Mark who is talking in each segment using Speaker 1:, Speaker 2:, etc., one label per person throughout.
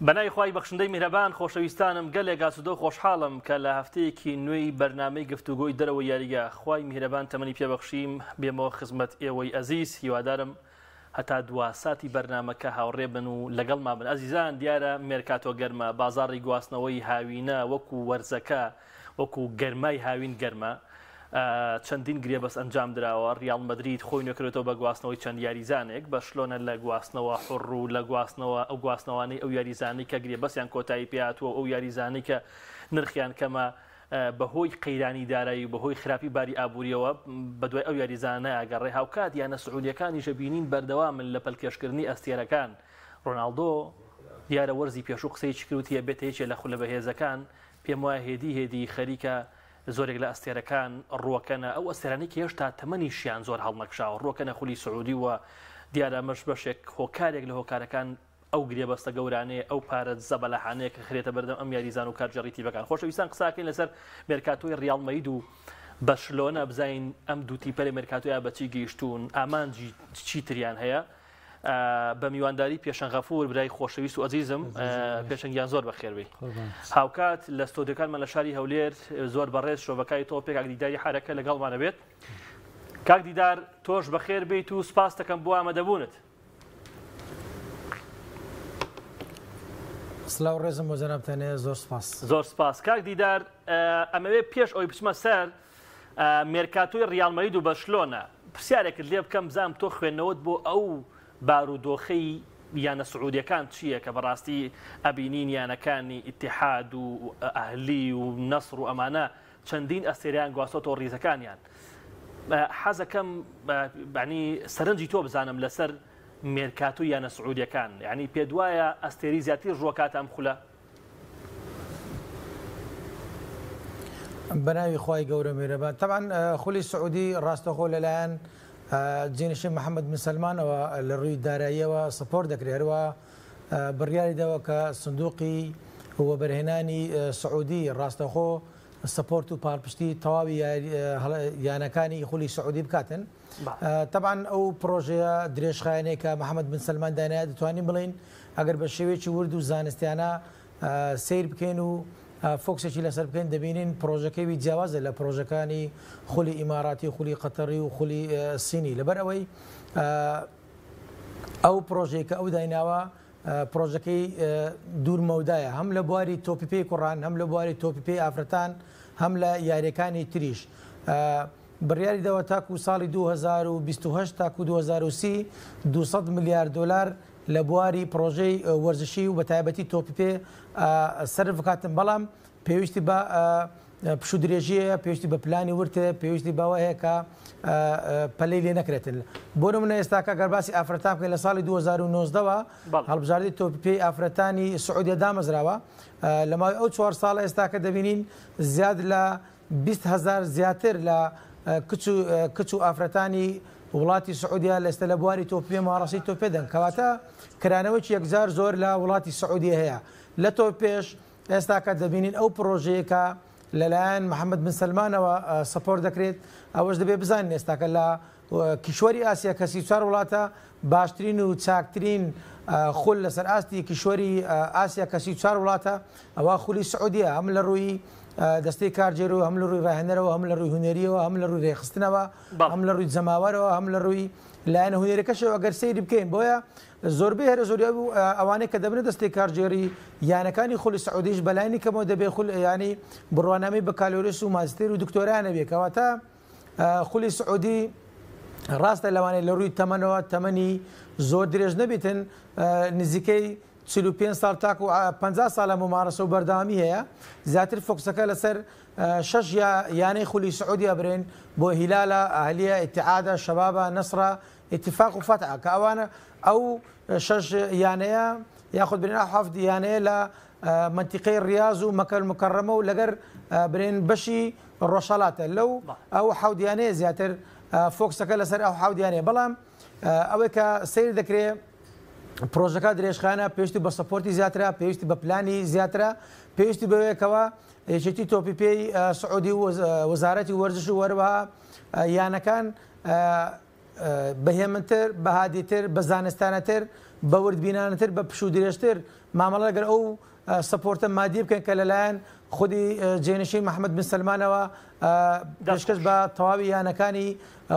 Speaker 1: بەنای خوای بەخشندەی میهرەبان خۆشەویستانم گەلێک ئاسوودە و خۆشحاڵم کە لە هەفتەیەکی نوێی بەرنامەی گفتوگۆی دەرەوە یاریگە خوای میهرەبان تەمەنی پێبەخشیم بێمەوە خزمەت ئێوەی ئەزیز هیوادارم هەتا دواساتی بەرنامەکە هاوڕێ بن و لەگەڵمان بن. ئەزیزان دیارە مێرکاتۆ گەرمە، بازاڕی گواستنەوەی هاوینە وەکو وەرزەکە وەکو گەرمای هاوین گەرمە. چەندین گرێبەست ئەنجام درراوە. ریال مەدرید خۆی نەکرێتەوە بە گواستنەوەی چەند یاریزانێک بەشلۆنە لە گواستنەوە حڕ و لە گواستنەوە ئەو گواستنەوەی ئەو یاریزانی کە گرێبەستیان کۆتایی پێهاتووە ئەو یاریزانی کە نرخیان کەمە بەهۆی قەیرانی دارایی و بەهۆی خراپی باری ئابوووریەوە بەدوای ئەو یاریزانە ئەگەڕێ هاوکات یانە سعودیەکانی ژەبینین بەردەوامن لە پەلکێشکردنی ئەستێرەکان. ڕۆناڵدۆ دیارە وەرزی پێشوو قسەیەکی کردوتیە بێتە یەکێ لە خولە بەهێزەکان. پێم وایە هێدی خەریکە زۆرێک لە ئەستێرەکان ڕووەکەنە ئەو ئەستێرانی کە هێشتا تەمەنیشیان زۆر هەڵنەکشاوە ڕووەکەنە خولی سعودی وە دیارە مەش بەشێک هۆکارێک لە هۆکارەکان ئەو گرێبەستە گەورانەیە ئەو پارە زەبەلەحانەیە کە خرێتە بەردەم ئەم یاریزان و کارجەڕی بەکان. خۆشەویستان قساکەین لەسەر مێرکاتۆی ریال مەدرید و بەشلۆنە بزین ئەم دوو تیپەری مێرکاتۆیە بەچی گەیشتون ئامانجی چیتریان هەیە. بە میوانداری پێشەنگ غەفور برای خۆشەویست و ئەزیزم پێشەنگیان زۆر بەخێربێ. هاوکات لە ستۆدیۆکانمان لە شاری هەولێر زۆر بەڕێز شۆڤەکانی تۆ پێک کاکدیداری حرەکە لەگەڵمانە بێت. کاک دیدار تۆش بەخێر بیت و سپاس دەکەم بۆ ئامادەبوونت.
Speaker 2: سلااو ڕێزم بۆ جەنابتانێ زۆر سپاس.
Speaker 1: زۆر سپاس کاک دیدار. ئەمەوێ پێش ئەوی بچمە سەر مێرکاتۆی ریال مەدرید و بەشلۆنە پرسیارێکت لێ بکەم بزانم تۆ خوێندنەوەت بۆ ئەو بارودۆخەی یانە سعودیەکان چییە کە بەڕاستی ئەبینین یانەکانی ئیتیحاد و ئەهلی و نەسر و ئەمانە چەندین ئەستێریان گواستۆتەوە ڕیزەکانیان. حەزەکەم بەعنی سەرنجی تۆ بزانم لەسەر مێرکاتۆی یانە سعودیەکان، یعنی پێ دوایە ئەستێری زیاتر ڕووەکات ئەم خولە؟
Speaker 2: بەناوی خوای گەورە میهرەبان. طبعا خولی سعودی ڕاستەخۆ لەلایەن جێنشین محەممەد بن سەلمانەوە لە ڕووی داراییەوە سپۆرت دەکرێت هەروە بڕیاریدەوە کە سندوقی وەبەرهێنانی سعودی ڕاستەخۆ سپۆرت و پاڵپشتی تەواوی یانەکانی خولی سعودی بکاتن. طبعا ئەو پرۆژەیە درێژخایەنەیە کە محەممەد بن سەلمان دانایە دەتوانین بڵین ئەگەر بە شێوەیەکی ورد و زانستیانە سیر بکەین و فۆکسێکی لەسەر بکەین دەبینین پرۆژەکەی جیاوازە لە پرۆژەکانی خولی ئیماراتی و خولی قەتەری و خولی سینی. لەبەر ئەوەی ئەو پرۆژەیە کە ئەو دایناوە پرۆژەکەی دوورمەودایە هەم لە بواری تۆپیپی کوڕان هەم لە بواری تۆپیپی ئافرەتان هەم لە یاریەکانی تریش. بڕیاری دەوە تاکو ساڵی 2028 تاکو 2030 200 میلیارد دلار لە بواری پرۆژەی وەرزشی و بە تایبەتی تۆپیپێ سەرف بکاتن. بەڵام پێویستی بە پشو درێژیە، پێویستی بە پلانی ورتە، پێویستی بەوە هەیە کە پەلەی لێ نەکرێتن. بۆ نمونە ئێستاکە گەرباسی ئافرەتان بکەین لە ساڵی 2019ەوە هەڵبژاردی تۆپیپی ئافرەتانی سعودیە دامەزراوە. لە ماوەی ئەو 4 ساڵە ئێستاکە دەبینین زیاد لە 20,000 زیاتر لە کچ و ئافرەتانی وڵاتی سعودیا لەستە لە بواری تۆپیپێ ماڕاسی تۆپێدەن کەواتە کرانەوەی یەکجار زۆر لە وڵاتی سعودیە هەیە. لە تۆ پێش ئێستاکە دەبینین ئەو پرۆژەیەکە لەلایەن محەممەد بن سەلمانەوە سپۆرت دەکرێت. ئەوەش دەبێ بزانین ئێستاکە لە کیشوەری ئاسیا کە 34 وڵاتە باشترین و چاکترین خول لەسەر ئاستی کیشوەری ئاسیا کە 34 وڵاتە ئەوە خولی سعودیە هەم لە ڕووی دەستەی کارجێرەوە هەم لە ڕووی ڕاهێنەرەوە هەم لە ڕووی هونەریەوە هەم لە ڕووی ڕێخستنەوە هەم لە ڕووی جەماوەرەوە هەم لە ڕووی لایەنە هونەرەکەشەوە ئەگەر سەیری بکەین. بۆیە زۆربەی هەرە زۆری ئەوانەی کە دەبنە دەستی کارجێری یانەکانی خولی سعودیش بەلایانی کەمەوە دەبێ ینی بڕوانامەی بەکالۆریس و ماستێر و دکتۆرانە بێ کەواتە خولی سعودی ڕاستە لەوانەیە لە ڕووی تەمەنەوە تەمەنی زۆر درێژ نەبێتن نزیکەی 45 ساڵ تاکو 50 ساڵە ممارەسە و بەردەوامی هەیە. زیاتر فۆکسەکە لەسەر 6 یانەی خولی سعودیە برێن بۆ هیلالە ئەهلیە ئیتیحادە شەبابە نەسرە ئیتیفاق و فەتح کە ئەوانە ئەو 6 یانەیە یاخود برێن 7 یانەیە لە منتیقەی ریاض و مەکەل مکەڕەمە و لەگەر برێن بەشی ڕۆژهەڵاتە لەو ئەو 7 یانەیە زیاتر فۆکسەکە لەسەر ئەو 7 یانەیە. بەڵام ئەوەی کە سیر دەکرێت پرۆژەکە درێژخانە پێویستی بە سپۆرتی زیاترە، پێویستی بە پلانی زیاترە، پێویستی بەوەیەکەوە یەکێتی تۆپیپی سعودی و وەزارەتی وەرزش و وەروەها یانەکان بەهێمنتر بەهادیتر بە زانستانەتر بە وردبینانەتر بە پشوو درێژتر مامەڵە لەگەر ئەو سپۆرتە مادی بکەن کە لەلایەن خودی جێنشین محەممەد بن سلمانەوە پێشکەش بە تەواوی یانەکانی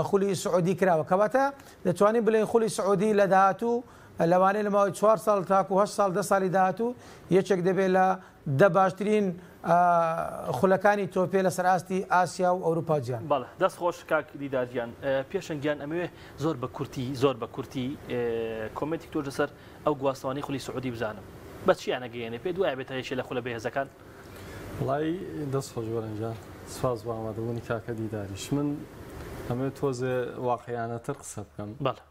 Speaker 2: خولی سعودی کراوە کەواتە دەتوانین بڵێن خولی سعودی لە داهاتوو لەوانەیە لە ماوەی 4 ساڵ تاکو 8 ساڵ 10 ساڵی داهاتوو یەکێک دەبێت لە 10 باشترین خولەکانی تۆپێ لە سەراستی ئاسیا و ئەوروپا جیان.
Speaker 1: بەڵێ دەست خۆش کاک دیدارگیان پێشنگیان ئەمەوێ زۆر بە کورتی کۆمنتێک تۆ لەسەر ئەو گواستوانەی خولی سعودی بزانم بە چیان نەگەیەنێ پێ دوایە بێت هەیەشێ لە خولە بەهێزەکان.
Speaker 3: وڵای دەست خۆش وەرەنجان سپاس بۆ ئامادەبوونی کاکە دیداریش من ئەمە تۆزێ واقعیانەتر قسە بکەم.
Speaker 1: بەڵێ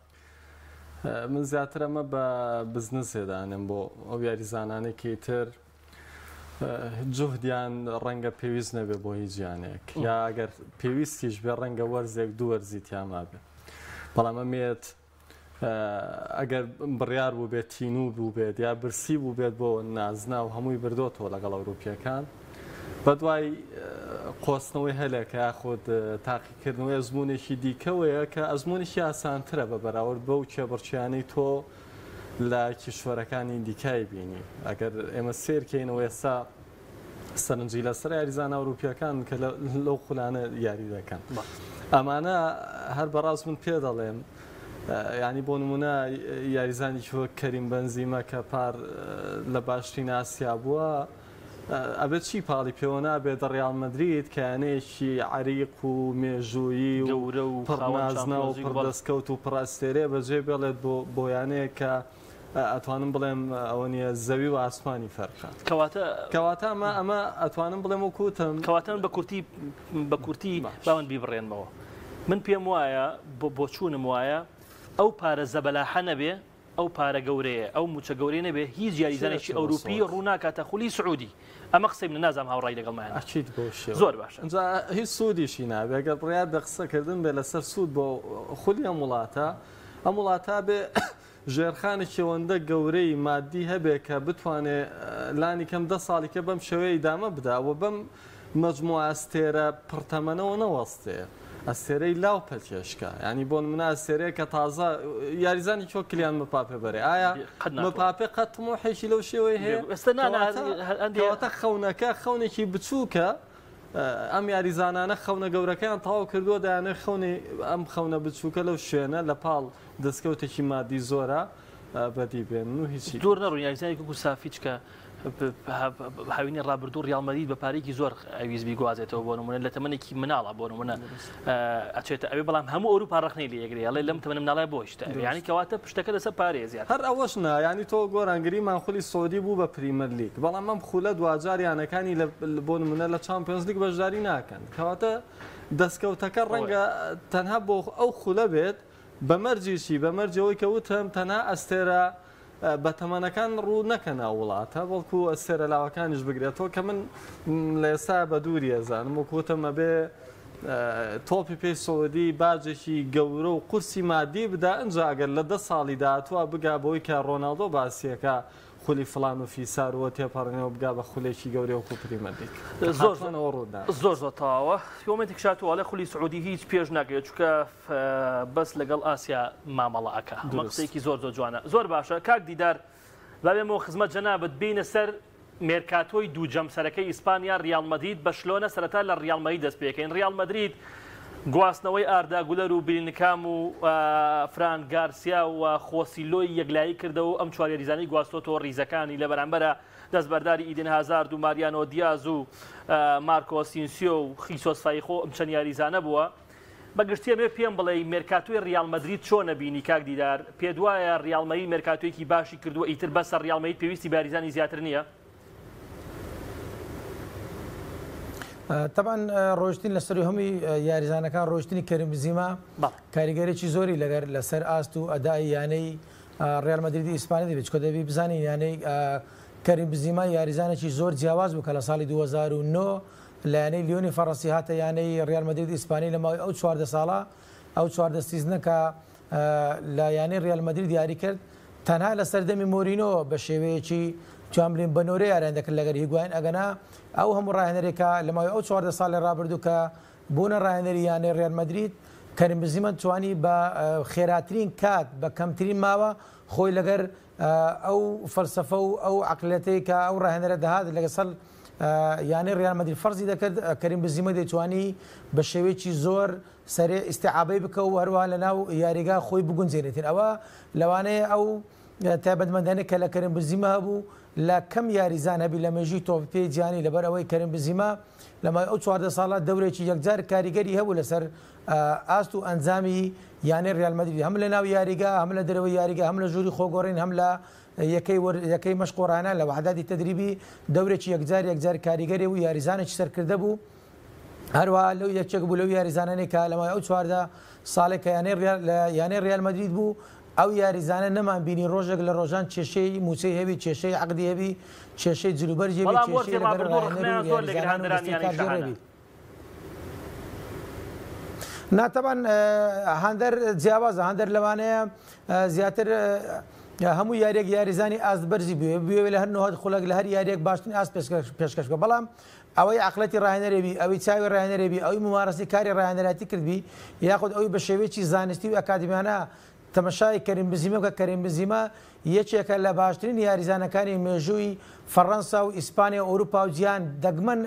Speaker 3: من زیاتر ئەمە بە بزنسێدانم بۆ ئەو یاریزانانێکی تر جوهدیان ڕەنگە پێویست نەبێ بۆ هیچ گیانێک یا ئەگەر پێویستیش بێ ڕەنگە وەرزێک دوو وەرزیتیاما بێ بەڵام ئەمێت ئەگەر بڕیار بوو بێت تینوو بوو بێت یا برسی بوو بێت بۆ نازنا و هەمووی بردۆتەوە لەگەڵ ئەوروپیەکان بە دوای قۆستنەوەی هەلێکە یاخود تاقیکردنەوەی ئەزمونێکی دیکەوەیە کە ئەزمونێکی ئاسانترە بە بەراورد بەو کێبڕچیانەی تۆ لە کیشوەرەکانی دیکای بینی ئەگەر ئێمە سێرکەینەوە ئێستا سەرنجی لەسەر یاریزانە ئەوروپیەکان کە لەو خولانە یاری دەکەن ئەمانە هەر بەڕاست من پێ دەڵێم ینی بۆ نمونە یاریزانی وەک کەریم بەنزیمە کە پار لە باشترین ئاسیا بووە ئەبێت چی پاڵی پێوە نابێت ڕیال مەدرید کە یانەیەکی عریق و مێژوویی و
Speaker 1: گەورە و
Speaker 3: پڕنازنا و پڕدەستکەوت و پڕاستێرێ بەجێ بێڵێت بۆ یانەیە کە ئەتوانم بڵێم ئەوە نیە زەوی و ئاسمانی فەرقات کەواتە ئەمە ئەتوانم بڵێم و کوتم
Speaker 1: کەواتەن بە کورتی باون بیبڕێنمەوە من پێم وایە بۆ چوونم وایە ئەو پارە زەبەلاحە نەبێ ئەو پارە گەورەیە ئەو موچە گەورەی نەبێ هیچ یاریزانێکی ئەوروپی ڕووناکاتە خولی سعودی ئەمە قسەی من نازانم هاوڕای لەگەڵمان
Speaker 3: ئەچیت بۆ
Speaker 1: زۆر باشە
Speaker 3: هیچ سوودیشی نابێ ئەگەر بڕیار بە قسەکردن بێ لەسەر سوود بۆ خولی ئەم وڵاتە بێ ژێرخانێکی ئەوەندە گەورەی مادی هەبێ کە بتوانێت لانی کەم 10 ساڵیکە بەم شێوەیە ئیدامە بداوە بەم مەجموعە ئەستێرە پڕتەمەنەوە نەوەستێ ئەستێرەی لاو پەلکێشکە ینی بۆ منە ئەستێرەیە کە تازە یاریزانی چۆ کلیان مپاپێ بەرێ ئایا مپاپێ قەت تمۆحێکی لەو شێوەی هەیە ئەستەنانەوەتە خەونەکە خەونێکی بچووکە ئەم یاریزانانە خەونە گەورەکەیان تەواو کردووە دایانێ خەونی ئەم خەونە بچووکە لەو شوێنە لە پاڵ دەستکەوتێکی مادی زۆرە بەدی بێن و هیچی
Speaker 1: دوور نەڕوون یاریزانێکی وەکو سافیچکە هاوینی ڕابردوو ڕیال مەدرید بە پارێکی زۆر ئەویست بیگوازێتەوە بۆ نمونە لە تەمەنێکی مناڵە بۆ نمونە ئەچێتە ئەوێ بەڵام هەموو ئەوروپا ڕخنەی لە یەکگرێ ئەڵێ لەم تەمەنە مناڵای بۆ شتە ینی کەواتە پشتەکە لەسەر پارێزیان
Speaker 3: هەر ئەوەش نا ینی تۆ گۆرانگری مانخولی سعودی بوو بە پریمەر لیگ بەڵام ئەم خولە دوجاریانەکانی بۆ نمونە لە چامپیۆنز لیگ بەشداری ناکەن کەواتە دەستکەوتەکە ڕەنگە تەنها بۆ ئەو خولە بێت بەمەرجیشی بەمەرجەوەی کە وتم تەنها ئەستێرە بە تەمەنەکان ڕوو نەکەنا وڵاتە بەڵکو ئەستێرە لاوەکانیش بگرێتەوە کە من لە ئێستا بە دووری ئەزانم وەکوتەمە بێ تۆپی پێی سعودی باجێکی گەورە و قورسی مادی بدا ئەنجا ئەگەر لە 10 ساڵی داهاتووە بگا بەوەی کە ڕۆناڵدۆ باسیەکە خولی فلان و فیسارەوە تێپەڕێنەوە بگا بە خولێکی گەورەی وەکو پریمەر لیگ
Speaker 1: زۆر تەواوە کۆمنتێک شاتووە لە خولی سعودی هیچ پێش ناکرێت چونکە بەس لەگەڵ ئاسیا مامەڵەکە قسەیەکی زۆر جوانە زۆر باشە کاک دیدار بابێمەوە خزمەت جەنابەت بینە سەر مێرکاتۆی دوو جەمسەرەکەی ئیسپانیا ریال مەدرید بەشلۆنە سەرەتا لە ریال مەدرید دەست پێکەین ریال مەدرید گواستنەوەی ئاردا گولەر و بلینکام و فران گارسیا و خۆسیلۆی یەکلایی کردەوە ئەم چوار یاریزانی گواستۆتەوە ڕیزەکانی لە بەرامبەرە دەستبەرداری ئیدن هازارد و ماریانۆ دیاز و مارکۆ ئەسینسیۆ و خیسۆس فایخۆ ئەم چەند یاریزانە بووە بەگشتی ئەمێ پێم بڵێ مێرکاتۆی ریال مەدرید چۆن نەبینی کاک دیدار پێ دوایە ریال مەدرید مێرکاتۆیەکی باشی کردووە ئیتر بەسەر ریال مەدرید پێویستی بە یاریزانی زیاتر نییە
Speaker 2: طبعا ڕۆشتین لەسەر هەمووی یاریزانەکان ڕۆشتنی کەریم بنزیما کاریگەرێکی زۆری لەگەر لەسەر ئاست و ئەدای یانەی ریال مەدریدی ئیسپانی دەبێت چکە دەبی بزانین یانەی کەریم بنزیما یاریزانێکی زۆر جیاواز بوو کە لە ساڵی 2009 لە یانەی لیۆنی فەڕەنسی هاتە یانەی ریال مەدرید ئیسپانی لە ماوەی ئەو 14 ساڵە ئەو 14 سیزنە کە لە یانەی ریال مەدرید یاری کرد تەنها لە سەردەمی مۆرینۆ بە شێوەیەکی توانبلین بنۆرە یاریان دەکرد لەگەر هیگواین ئەگەنا ئەو هەموو ڕاهێنەرێکە لە ماوەی ئەو 14 ساڵی ڕابردوو کە بوونە ڕاهێنەری یانەی ریال مەدرید کەریم بنزیما توانی بە خێراترین کات بە کەمترین ماوە خۆی لەگەر ئەو فەلسەفە و ئەو عەقلەتەی کە ئەو ڕاهێنەرە دەهات لەگەسەڵ یانەی ڕیال مەدرید فەرزی دەکرد کەریم بنزیما دەیتوانی بە شێوەیەکی زۆر سەرێ ئیستیعابەی بکە و هەروەها لەناو یاریگا خۆی بگونجێنێتن ئەوە لەوانەیە ئەو تایبەتمەندانەی کە لە کەریم بنزیما هەبوو لە کەم یاریزان هەبی لە مێژووی تۆپی جیهانی لەبەر ئەوەی کەریم بنزیما لەمای ئەو 14 ساڵات دەورێکی یەکجار کاریگەری هەبوو لەسەر ئاست و ئەنجامی یانەی ڕیال مەدرید هەم لە ناو یاریگا هەم لە دەرەوەی یاریگا هەم لە ژووری خۆگۆڕین هەم لە یەکەی مەشقۆڕانە لە وەحداتی تەدریبی دەورێکی یەکجار کاریگەری و یاریزانێکی سەرکردە بوو هەروەها لەو یەکێک بوو لەو یاریزانانێک کە لەمای ئەو 14 ساڵێک کە یانەی ڕیال مەدرید بوو ئەو یاریزانە نەمان بینی ڕۆژێک لە ڕۆژان کێشەی موچەی هەبی کێشەی عەقدی هەبی کێشەی جلوبەرجی هەبی کێشەی لەگەر ناتەبان هەندەر جیاوازە هەندەر لەوانەیە زیاتر هەموو یاریێک یاریزانی ئاست بەرزی بوێ لە هەر نۆهات خولەک لە هەر یاریێک باشترین ئاست پێشکەش بکە بەڵام ئەوەی عەقڵەتی ڕاهێنەرێبی ئەوەی چاوی ڕاهێنەرێبی ئەوەی ممارەسی کاری ڕاهێنەراتی کردبی یاخود ئەوەی بە شێوەیەکی زانستی و ئەکادمیانە تەمەشای کەریم بنزیما بکە کەریم بنزیما یەکێکە لە باشترین یاریزانەکانی مێژووی فەڕەنسا و ئیسپانیا و ئەوروپا و جیهان دەگمەن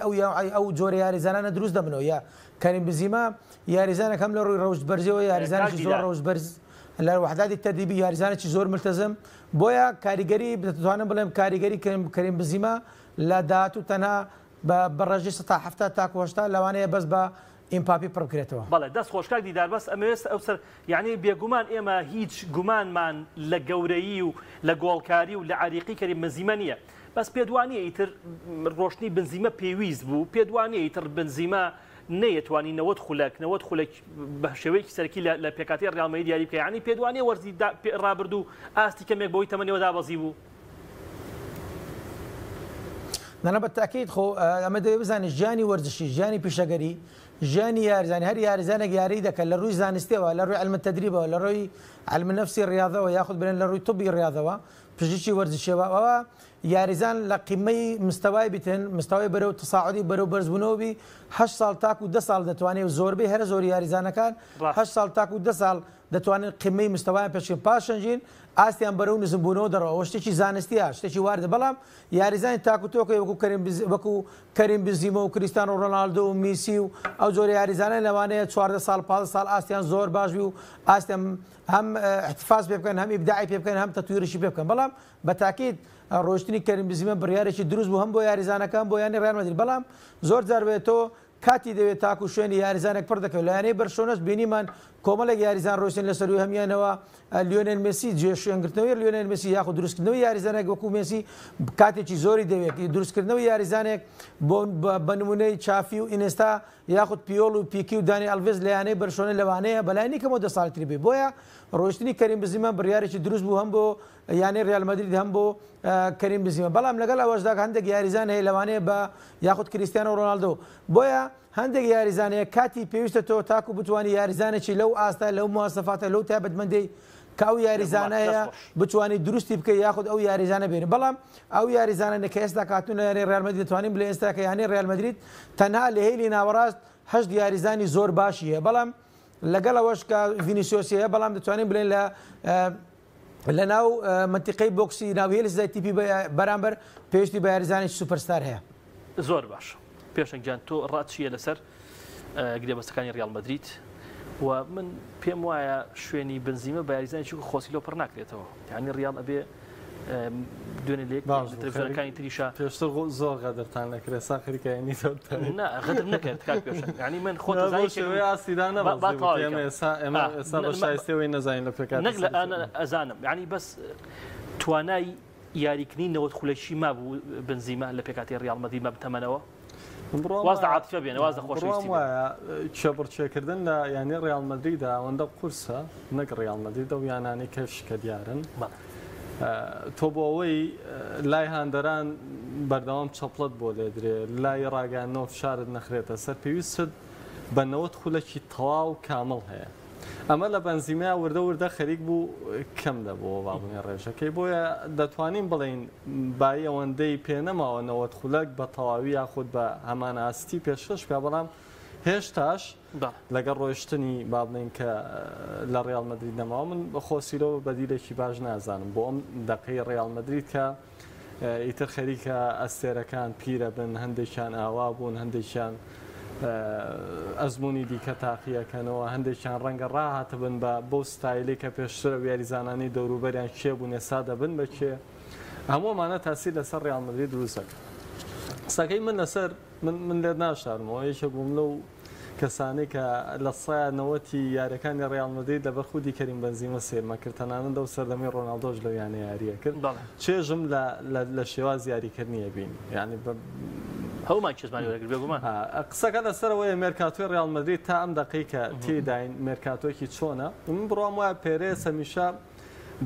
Speaker 2: ئەو جۆرە یاریزانانە دروست دەبنەوە یا کەریم بنزیما یاریزانێک هەم لە ڕووی ڕەوشبەرزیەوە یاریزانێکی زۆر ڕەوشبەرز لە وەحداتی تەدریبی یاریزانێکی زۆر ملتەزم بۆیە کاریگەری دەتوانم بڵێم کاریگەری کەریم بنزیما لە داهاتوو تەنها بە ڕێژەی 70 تاکو 80 لەوانەیە بەس بە ئیمپاپی پڕ بکرێتەوە.
Speaker 1: بەڵێ دەست خۆشکار دیدار بەس ئەمەوێست ئەوسەر یعنی بێگومان ئێمە هیچ گومانمان لە گەورەیی و لە گۆڵکاری و لە عریقی کەریم بنزیما نییە بەس پێدوانیە ئیتر ڕۆشنی بنزیما پێویست بوو پێدوانیە ئیتر بنزیما نەیەتوانی 90 خولەک بە شێوەیەکی سەرکی لە پێکاتی ڕیال مەدرید دیاری بکە یعنی پێدوانیە وەرزی ڕابرد و ئاستی کەمێک بۆی تەمەنیەوە دابەزی بوو.
Speaker 2: نەنە بە تاکید خۆ ئەمە دەوێت بزانێت ژیانی وەرزشی ژیانی پیشەگەری ژیانی یاریزانی هەر یاریزانێک یاری دەکەن لە ڕووی زانستیەوە لە ڕووی علمە تەدریبەوە لە ڕووی علمە نەفسی ڕیاضەوە یاخود بنێن لە ڕووی طبی ڕیاضەوە پزیشکی وەرزشیەوە ئەوە یاریزان لە قیمەی مستەوای بتن مستەوای بەرەو تەساعودی بەرەو بەرزبوونەوەبی 8 ساڵ تاکو 10 ساڵ دەتوانێت زۆربەی هەرە زۆر یاریزانەکان 8 ساڵ تاکو 10 ساڵ دەتوانێت قیمەی مستەوایان پێشکەن پاشەنجین ئاستیان بەرەو نزمبوونەوە دەڕەوە شتێکی زانستیە شتێکی واردە بەڵام یاریزانی تاکوتۆکە وەکو کەریم بنزیما و کریستیانۆ ڕۆناڵدۆ و میسی و ئەو جۆرە یاریزانە لەوانەیە 14 ساڵ 15 ساڵ ئاستیان زۆر باشبی و ئاستیان هەم احتفاظ پێ بکەن هەم ئیبداعی پێ بکەن هەم تەتویرشی پێ بکەن بەڵام بە تاکید ڕۆشتنی کەریم بنزیما بڕیارێکی دروست بوو هەم بۆ یاریزانەکان بۆ یانی ڕیال مەدرید بەڵام زۆر جار بێتەوە کاتی دەوێت تاکو شوێنی یاریزانێک پڕ دەکەوێت لە یانەی بەرشۆنەس بینیمان کۆمەڵێک یاریزان ڕۆشتن لەسەروی هەمیانەوە لیۆنێل مێسی جێ شوێنگرتنەوەی لیۆنێل مێسی یاخود دروستکردنەوەی یاریزانێک وەکو مێسی کاتێکی زۆری دەوێت دروستکردنەوەی یاریزانێک بە نمونەی چافی و ئینێستا یاخود پیۆڵ و پیکی و دانی ئەلڤێز لە یانەی بەرشۆنە لەوانەیە بەلای کەمەوە 10 ساڵی تری بێ بۆیە ڕۆشتنی کەریم بنزیما بڕیارێکی دروست بوو هەم بۆ یانەی ڕیال مەدرید هەم بۆ کەریم بنزیما بەڵام لەگەڵ ئەوەشدا هەندێک یاریزان هەیە لەوانەیە بە یاخود کریستیانۆ ڕۆناڵدۆ بۆیە هەندێک یاریزانەیە کاتی پێویستە تۆ تاکو بتوانانی یاریزانێکی لەو ئاستا لەو مواسەفاتە لەو تایبەتمەندەی کە ئەو یاریزانەیە بتوانانی دروستی بکە یاخود ئەو یاریزانە بێنن بەڵام ئەو یاریزانە کە ئێستا کاتون یانی ڕیال مەدرید دەتوانین بڵێ ئێستا کە یانی ڕیال مەدرید تەنها لە هێلی ناوەڕاست 8 یاریزانی زۆر باشی هەیە بەڵام لەگەڵ ئەوەش کە ڤینیسیۆس هەیە بەڵام دەتوانین بڵێن لە ناو منتیقەی بۆکسی ناوهێلی سزای تیپی بەرامبەر پێویستی بە یاریزانێکی سوپەرستار هەیە.
Speaker 1: زۆر باش پێشنگیان تۆ ڕاتچیە لەسەر گرێبەستەکانی ڕیال مەدرید و من پێم وایە شوێنی بنزیما بە یاریزانێکی خۆسیلۆ پڕ ناکرێتەوە یعنی ڕیال ئەبێ دوێنێ لێک تەلەڤیزیۆنەکانی تریشە
Speaker 3: پێشتر زۆر غەدرتان نەکرێت ساخریکایانی
Speaker 1: غەدر نەکرد کاک پێشنگ یعنی من خۆ
Speaker 3: شێوەی ئاسیدا ئێمە ئێستا بە شایستەوەی نەزانین لە پێکات
Speaker 1: نەک لە ئەزانم یعنی بەس توانای یاریکردنی 90 خولەکی مابوو بنزیما لە پێکاتی ڕیال مەدرید بتەمەنەوە واز عاطفە بێنە واز خۆشویستی
Speaker 3: وایە چێبڕچێکردن لە یانی ڕیال مەدریددا ئەوەندە قورسە نەک ڕیال مەدریدە و یانانی کەش کە دیارن تۆ بۆ ئەوەی لای هاندەران بەردەوام چەپڵەت بۆ لێدرێ لای ڕاگەاندنەوە فشارت نەخرێتە سەر پێویستت بە 90 خولەکی تەواو کامڵ هەیە ئەمە لە بەنزیما وردە خەریک بوو کەم دەبەوە باڵنی ڕێژەکەی بۆیە دەتوانین بڵین بای ئەوەندەی پێنەماوە 90 خولەک بە تەواوی یاخود بە هەمان ئاستی پێشکەش بکە بەڵام هێشتاش لەگەڵ ڕۆیشتنی با بڵین کە لە ڕیال مەدرید نەماوە من بە خۆسیرەوە بەدیلێکی باش نازانم بۆ ئەم دەقەی ڕیال مەدرید کە ئیتر خەریکە ئەستێرەکان پیرە بن هەندێکیان ئاوا بوون هەندێکیان ئەزمموی دیکە تاقیەکەنەوە هەندێکیان ڕەنگە ڕاهاتە بن بە بۆ ستایلی کە پێشترە یاریزانانی دەوروبەریان کێ بوون ێستا دەبن بەکێ هەموومانە تاسی لەسەر ڕیال مەدرید دروستەکە قسەکەی من لەسەر من لێ ناشارمەوە یەکێک بووم لەو کەسانی کە لە سایەنەوەتی یاریەکانی ڕیال مەدرید لەبەر خودی کەریم بەنزیمە سێرمە کرد تەنانەت ئەو سەردەمی ڕۆناڵدۆش لەو یانە یاریە کرد چێژم لە شێواز یاریکردنیە بین یعنی
Speaker 1: هەومان چێزمانی وەرەگرت بێگومان
Speaker 3: قسەکە لەسەرەوەی مێرکاتۆی ڕیال مەدرید تا ئەم دەقەیکە تێداین مێرکاتۆکی چۆنە من بڕوام وایە پێرەیە هەمیشە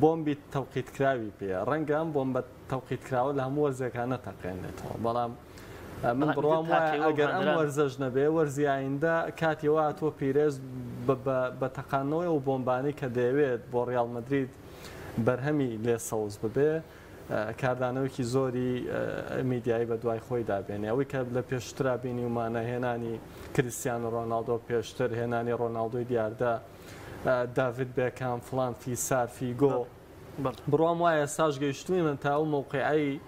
Speaker 3: بۆمبی تەوقیتکراوی پێ ڕەنگە ئەم بۆمبە تەوقیتکراوە لە هەموو وەرزەکانە تەقێنێتەوە بەڵام من بڕوام وایە ئەگەر ئەم وەرزەش نەبێ وەرزی ئایندە کاتیەوە تۆ پیرێز بە تەقانەوەی و بۆمبانی کە دەیەوێت بۆ ڕیال مەدرید بەرهەمی لێ سەوز ببێ کاردانەوەکی زۆری میدیایی بە دوای خۆی دابێنێ ئەوەی کە لە پێشترا بینی ومانە هێنانی کریستیانو ڕۆناڵدۆ پێشتر هێنانی ڕۆناڵدۆی دیاردا داڤید بێکام فلان فیسار فیگۆ بڕوام وایە ساش گەیشتووی من تا ئەو موقعی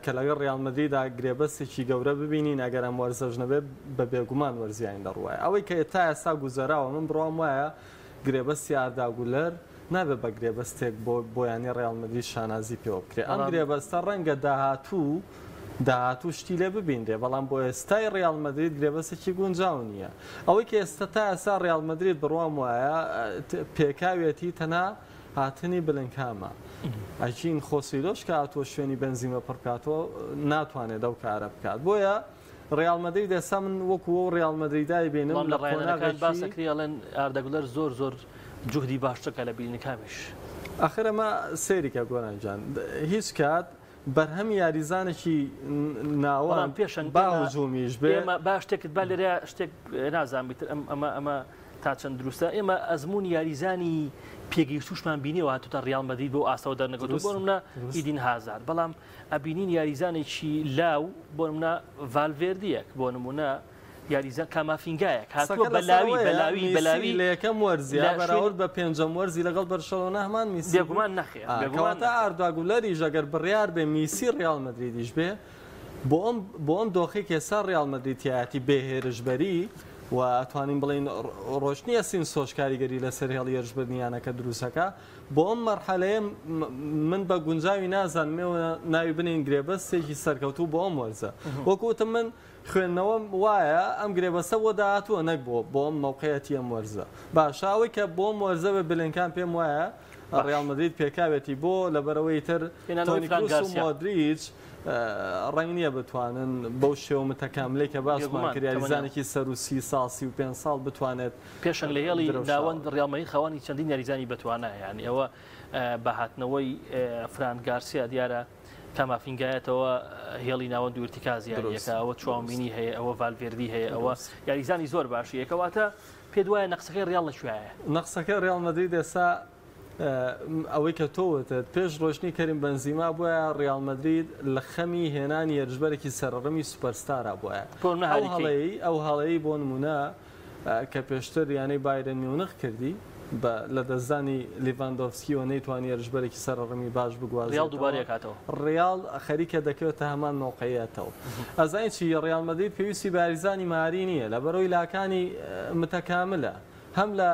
Speaker 3: کە لەگەڵ ڕیال مەدریددا گرێبەستێکی گەورە ببینین ئەگەر ئەم وەرزەش نەبێت بە بێگومان وەرزیان دەڕوایە ئەوەی کە تا ئێستا گوزەراوە من بڕوام وایە گرێبەستی ئاردا گولەر نابێت بە گرێبەستێک بۆیانی ڕیال مەدرید شانازی پێوە بکرێت ئەم گرێبەستە ڕەنگە داهاتوو شتی لێ ببیندێ بەڵام بۆ ئێستای ڕیال مەدرید گرێبەستێکی گونجاو نییە ئەوەی کە ئێستا تا ئێستا ڕیال مەدرید بڕوام وایە پێکاوێتی تەنها هاتنی بلنکامە ئەچین خۆسیلۆش کە هاتووە شوێنی بنزیمە پڕکاتەوە ناتوانێت ئەو کارە بکات بۆیە ڕیال مەدرید ئێستا من وەکو ئەو ڕیال مەدریدای بینم
Speaker 1: لە ڕێنەکان باسەکری ئەڵێن ئاردەگولەر زۆر جوهدی باشترکە لە بینەکانیش
Speaker 3: ئاخر ئەمە سێریکە گۆرانجان هیچ کات بەرهەم یاریزانێکی ناوەڵام
Speaker 1: پێشەن
Speaker 3: باوجومیش بێ
Speaker 1: با شتێکت با لێرە شتێک نازانیتر ئەمە تا چەند دروستە ئێمە ئەزمموی یاریزانی پێگەیشتوشمان بینیەوە هاتو تا ڕیال مەدرید بۆ ئاساوە دەرنەگەوتو بۆ نمونە ئیدین هازار بەڵام ئەبینین یاریزانێکی لاو بۆ نمونە ڤالڤێردیەک بۆ نمونە یاریزان کامافینگایەک هاتووە بەلاوی
Speaker 3: لە یەکەم وەرزیە بەراورد بە پێنجەم وەرزی لەگەڵ بەرشەلۆنە هەمان میسی
Speaker 1: بێگومان نەخێ
Speaker 3: کەواتە ئارداگولەریش ئەگەر بڕیار بێ میسی ڕیال مەدریدیش بێ بۆ ئەم دۆخێک ئێستا ڕیال مەدریدیەتی بێهێرشبەری و ئەتوانین بڵین ڕۆشنیە سین سۆش کاریگەری لەسەر هێڵی هێرشبردنیانەکە دروستەکە بۆ ئەم مەرحەلەیە من بە گونجاوی نازانمەوە ناوی بنین گرێبەستێکی سەرکەوتوو بۆ ئەم وەرزە وەکوتم من خوێندنەوەم وایە ئەم گرێبەستە بۆ داهاتووە نەک بۆ ئەم موقعەتی ئەم وەرزە باشاوی کە بۆ ئەم وەرزە بە بلنکان پێم وایە ڕیال مەدرید پێکاوێتی بۆ لەبەرەوەی تر تۆنی کروس و مۆدریچ ڕنگ نییە بتوانن بەو شێوە متەکاملەی کە باسمان کرد یاریزانێکی سەر و 30 ساڵ 35 ساڵ بتوانێت
Speaker 1: پێشنگ لە هێڵی ناوەند ڕیال مەدرید خەوانی چەندین یاریزانی بتوانە یعنی ئەوە بەهاتنەوەی فران گارسیا دیارە کامافینگایەتەوە هێڵی ناوەند و ارتیکازیانیەکە ئەوە چوامینی هەیە ئەوە ڤالڤێردی هەیە ئەوە یاریزانی زۆر باشی یەکەواتە پێ دوایە نەقسەکەی ڕیال لەکوێیە
Speaker 3: نەقسەکە ڕیال مەدرید ئێستا ئەوەی کە تۆوتت پێش ڕۆشنی کەریم بەنزیما بووە ڕیال مەدرید لە خەمی هێنانی هێرشبەرێکی سەرڕەمی سوپەرستارە بووە ئەو هەڵەیە بۆ نمونە کە پێشتر یانەی بایرن میونخ کردی لە دەستدانی لیڤاندۆفسکی و نەیتوانی هێرشبەرێکی سەرڕەمی باش بگوازێت
Speaker 1: ڕیال دووبارەکاتەوە
Speaker 3: ڕیال خەریکە دەکەوێتە هەمان موقعیەتەوە ئەزانین چی ڕیال مەدرید پێویستی بارزانی ماری نییە لە بەرەوەی لاکانی متەکاملە هەم لە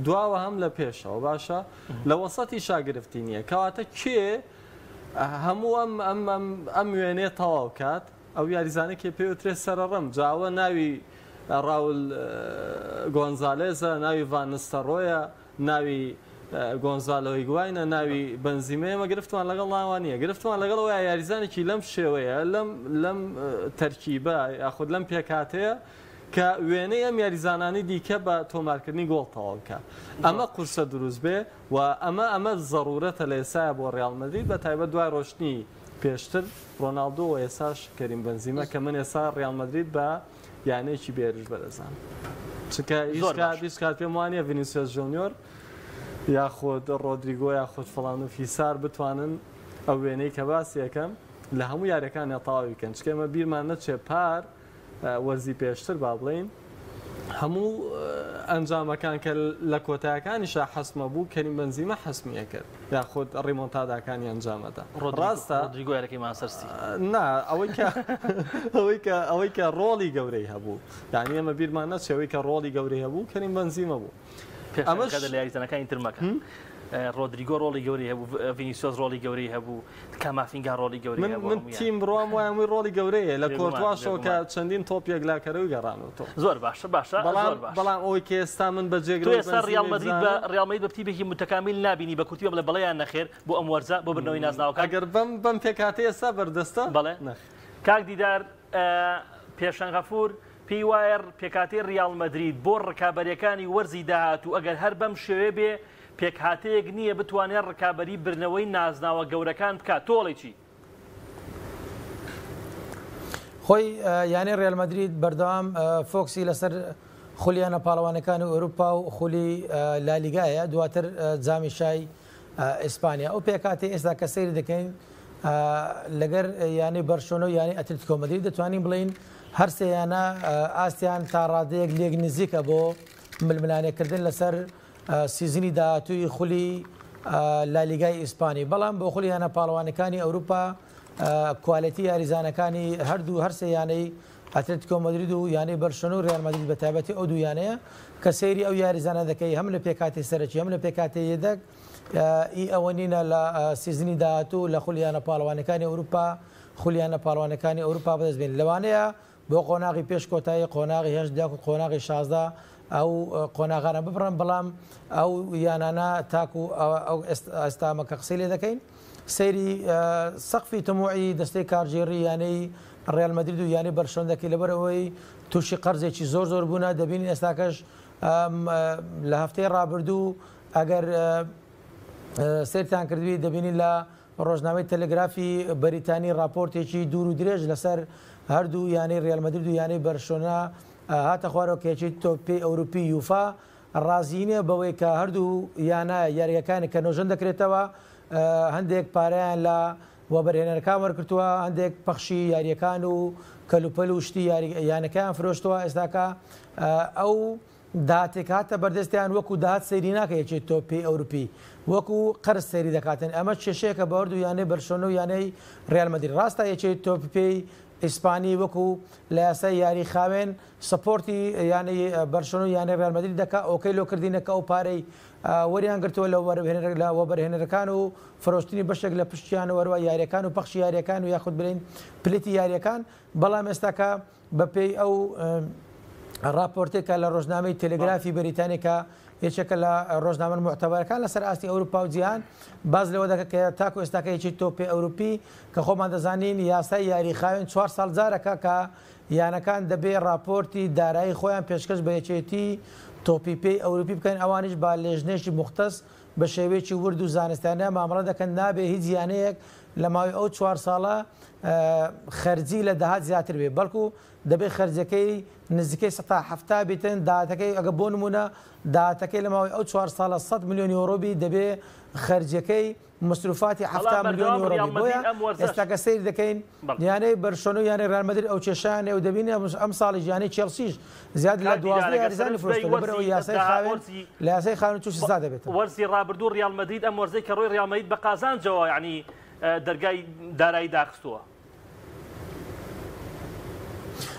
Speaker 3: دواوە هەم لە پێشەوە باشە لە وەسەتی شاگرفتی نییە کەواتە کێ هەموو ئەم وێنێ تەواو کات ئەو یاریزانێکی پێوترێت سەرڕەم جاوە ناوی ڕاول گۆنزالێزە ناوی ڤانستەڕۆیە ناوی گۆنزالۆ هیگواینە ناوی بەنزیمەیەمە گرفتوان لەگەڵ ناوانیە گرفتوان لەگەڵەوە یاریزانێکی لەم شێوەیە لەم تەرکیبە یاخود لەم پێکاتەیە کە وێنەی ئەم یاریزانانی دیکە بە تۆمارکردنی گۆڵ تەواوکە ئەمە قورسە دروست بێ و ئەمە زەڕورەتە لە ئێسایە بۆ ڕیال مەدرید بە تایبەت دوای ڕۆشتنی پێشتر ڕۆناڵدۆ و ئێساش کەریم بەنزیمە کە من ئێستا ڕیال مەدرید بە یانەیەکی بێرش بەرەزان چکە هیچ کات پێم وانە ڤینیسیۆس جونیۆر یاخۆت ڕۆدریگۆ یاخۆت فڵان و فیسار بتوانن ئەو وێنەی کە باسی یەکەم لە هەموو یاریەکان تەواوی بکەن چکە ئێمە بیرمان نەچێ پار وەرزی پێشتر با بڵین هەموو ئەنجامەکان کە لە کۆتایەکانیشا حەسمە بوو کەریم بەنزیمە حەسمیە کرد یاخود ڕیمۆنتاداکانی ئەنجامەدا ڕاستە
Speaker 1: ڕۆدریگۆیەکەی ماسەرسی
Speaker 3: نا ئەوەی کە ڕۆڵی گەورەی هەبوو یعنی ئێمە بیرمان نەچێەوەی کە ڕۆڵی گەورەی هەبوو کەریم بەنزیمە بوو
Speaker 1: ئەمەش لە یاریزانەکانی ترمەکە ڕۆدریگۆ ڕۆڵی گەوری هەبوو ڤینیسیۆس ڕۆڵی گەورەی هەبوو کامافینگا ڕۆڵی گەورەی هەبوو
Speaker 3: من تیم بڕوام وایەوەی ڕۆڵی گەورەیە لە کۆرتواشەوە کە چەندین تۆپێک لاکەرەوەی گەڕانەوە
Speaker 1: زۆر باشە
Speaker 3: بەڵام ئەوەی کە ئێستا من بەجێگرێ
Speaker 1: ئێستا ڕیال مەدرید بە ڕیال مەدرید بە تیپێکی متکامیل نابینی بە کورتی بڵێ بەڵێیان نەخێر بۆ ئەم وەرزە بۆ بردنەوەی نازناوەکە
Speaker 3: ئەگەر بەم پێکاتێ ئێستا بەردەستە
Speaker 1: بەڵێ کاک دیدار پێشەنگ غەفور پێی وایە پێکاتێ ڕیال مەدرید بۆ ڕکابەریەکانی وەرزی داهاتوو ئەگەر هەر بەم شێوێ بێ پێکهاتەیەک نییە بتوانێت ڕکابەری برنەوەی نازناوە گەورەکان بکات تۆڵێکی
Speaker 2: خۆی یانێ ڕیال مەدرید بەردەوام فۆکسی لەسەر خولیانە پاڵەوانەکانی ئەوروپا و خولی لالیگایە دواتر جامی شای ئیسپانیا ئەو پێکاتی ئێستا کە سەیری دەکەین لەگەر یانی بەرشۆنە و یانی ئەتلتیکۆ مەدرید دەتوانین بڵین هەر سێیانە ئاستیان تا ڕادەیەک لێک نزیکە بۆ ململانێکردن لەسەر سیزنی داهاتووی خولی لالیگای ئیسپانی بەڵام بۆ خولیانە پاڵەوانەکانی ئەوروپا کوالیتی یاریزانەکانی هەردوو هەر سێیانەی ئەتلتیکۆ مەدرید و یانەی بەرشۆنە و ڕیال مەدرید بە تایبەتی ئەو دوویانەیە کە سەیری ئەو یاریزانە دەکەی هەم لە پێکاتی سەرەکی هەم لە پێکاتی یەدەک ئەوە نینە لە سیزنی داهاتوو لە خولیانە پاڵەوانەکانی ئەوروپا خولیانە پاڵەوانەکانی ئەوروپا بەدەستبێن لەوانەیە بۆ قۆناغی پێش کۆتایی قۆناغی هێشت و قۆناغی 16 ئەو قۆناغانە ببڕن بەڵام ئەو یانانە تاکو ئەو ئەستامەکە قسەی لێ دەکەین سەیری سەقفی تەموعی دەستەی کارژێڕی یانەی ڕیال مەدرید و یانی بەرشۆن دەکەی لەبەرەوەی تووشی قەرزێکی زۆر بوونە دەبینی ئێستاکەش لە هەفتەی ڕابردوو ئەگەر سیرتان کردوی دەبینی لە ڕۆژنامەی تەلگرافی بەریتانی راپۆرتێکی دوور و درێژ لەسەر هەردوو یانەی ڕیال مەدرید و یانەی بەرشۆنە هاتە خوارەوە کێچی تۆپی ئەوروپی یوفا ڕازینە بەوەی کە هەردوو یانە یاریەکانی کە نۆژن دەکرێتەوە هەندێک پارەیان لە وەبەرهێنەرەکان وەرگرتووە هەندێک پەخشی یاریەکان و کەلوپەل و شتی یانەکەیان فرۆشتووە ئێستاکە ئەو داهاتێک هاتە بەردەستیان وەکو داهات سەیری ناکە یەکێت تۆپی ئەوروپی وەکو قەرز سەیری دەکاتن ئەمە کێشەیەکە بە هەردوو یانەی بەرشۆنە و یانەی ڕیال مەدرید ڕاستە یەکێت تۆپی ئیسپانی وەکو لە یاسای یاری خاوێن سپۆرتی یانەی بەرشۆنە و یانەی ڕیال مەدرید دەکات ئۆکەی لۆکردینەکە ئەو پارەی وەریان گرتووە لە وەبەرهێنەرەکان و فرۆشتنی بەشێک لە پشتیان وەروە یاریەکان و پەخشی یاریەکان و یاخود بڵین پلێتی یاریەکان بەڵام ئێستاکە بەپێی ئەو راپۆرتێکە لە ڕۆژنامەی تەلگرافی بەریتانیکە یەکێکە لە ڕۆژنامە معتەبەرەکان لەسەر ئاستی ئەوروپا و جیهان باز لەوە دەکە کە تاکو ئێستاکەیەکی تۆپی ئەوروپی کە خۆمان دەزانین یاسای یاری خاوێن 4 ساڵ جارەکە کە یانەکان دەبێ راپۆرتی دارایی خۆیان پێشکەش بە یەکێتی تۆپی پێی ئەوروپی بکەین ئەوانش با لێژنێکی مختص بە شێوەیەکی ورد و زانستانە مامەڵە دەکەن نابێ هیچ یانەیەک لە ماوەی ئەو 4 ساڵە خەرجی لە داهات زیاتر بێ بەڵکو دەبێت خەرجەکەی نزیکەی 170 بیتن داهاتەکەی ئەگە بۆ نمونە داهاتەکەی لە ماوەی ئەو 4 ساڵە 100 میلیۆن یۆرۆبی دەبێ خەرجەکەی مصروفاتی 70 میلیۆن یۆرۆبی بۆیە ئێستاکە سیر دەکەین یانەی بەرشۆنە و یانەی ڕیال مەدرید ئەو کێشانێ و دەبینی ئەم ساڵی یانەی چێلسیش زیاد لە 12 یاریزانی فرۆشتووە لەبەرەوەی یاسای خاوێن لە یاسای خاوێن تووشی زیاد دەبێت
Speaker 1: وەرزی ڕابردوو ڕیال مەدرید ئەم وەرزەی کە ڕۆی ڕیال مەدرید بە قازانجەوە یعنی دەرگای دارایی داخستووە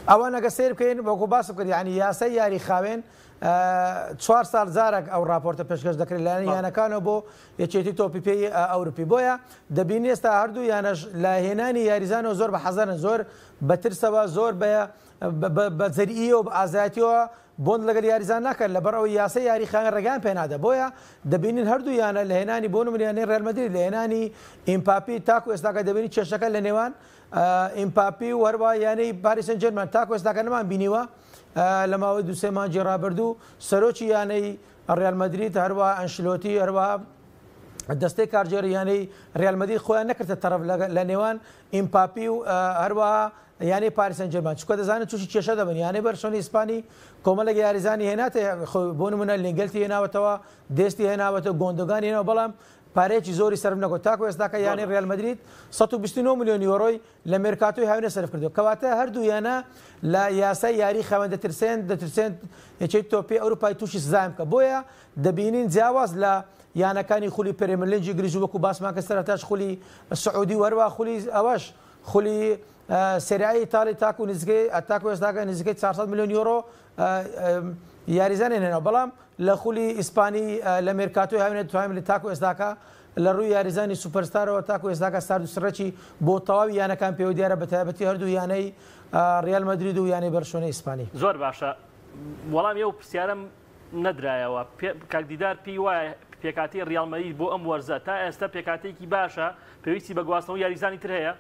Speaker 2: ئەوە نەگە سیر بکەین وەکو باس بکرد یعنی یاسای یاری خاوێن 4 ساڵ جارێک ئەو راپۆرتە پێشکەش دەکرێت لایەن یانەکانەوە بۆ یەکێتی تۆپی پێی ئەوروپی بۆیە دەبینی ئێستا هەردوو یانەش لاهێنانی یاریزانەوە زۆر بە حەزەرن زۆر بەترسەوە زۆر بە جەرئیەوە بە ئازایەتیەوە بۆند لەگەڵ یاریزان ناکەن لەبەرەوەی یاسای یاری خاوێن ڕێگان پێ نادە بۆیە دەبینین هەردوو یانە لە هێنانی بۆ نمونیانەی ڕیال مەدرید لە هێنانی ئیمپاپی تاکو ئێستاکە دەبینی کێشەکە لە نێوان ئیمپاپی و هەروە یانەی پاریس سن ژێرمان تاکو ئێستاکە نەمان بینیوە لە ماوەی 2 مانجی ڕابردوو سەرۆکی یانەی ڕیال مەدرید هەروە ئەنشلۆتی هەروە دەستەی کارژێڕی یانەی ڕیال مەدرید خۆیان نەکردە تەرەف لە نێوان ئیمپاپی و هەروە یانەی پاریس سن ژێرمان چونکە دەزانن تووشی کێشە دەبن یانەی بەرشۆنی ئیسپانی کۆمەڵێک یاریزانی هێناتە بۆ نمونە لێنگەلتی هێناوەتەوە دەستی هێناوەتە گۆندۆگان هێناوە بەڵام پارەیەکی زۆری سەرف نەگۆ تاکو ئێستاکە یانی ڕیال مەدرید 129 میلیۆن یۆڕۆی لە مێرکاتۆی هاوینە سەرف کردو کەواتە هەردوو یانە لە یاسای یاری خاوەن دەترسێن یەکەی تۆپی ئەوروپای تووشی سزایم کە بۆیە دەبینین جیاواز لە یانەکانی خولی پرێمەرلیگی گریژ وەکو باسمان کە سەرەتاش خولی سعودی وەروا خولی ئەوەش خولی سریایی ئیتاڵی تاکو نزیکەی ئەتاکو ئێستاکە نزیکەی 400 میلیۆن یۆڕۆ یاریزانێن هێنەوە بەڵام لە خولی ئیسپانی لە مێرکاتۆی هاوینە توانین لە تاکو ئێستاکە لە ڕووی یاریزانی سوپەرستارەوە تاکو ئێستاکە سارد و سڕەکی بۆ تەواوی یانەکان پێوە دیارە بە تایبەتی هەردوو یانەی ڕیال مەدرید و یانەی بەرشلۆنەی ئیسپانی.
Speaker 1: زۆر باشە وەڵام ئێوە پرسیارم نەدرایەوە کاکدیدار پێی وایە پێکاتی ڕیال مەدرید بۆ ئەم وەرزە تا ئێستا پێکاتێکی باشە پێویستی بە گواستنەوە یاریزانی تر هەیە؟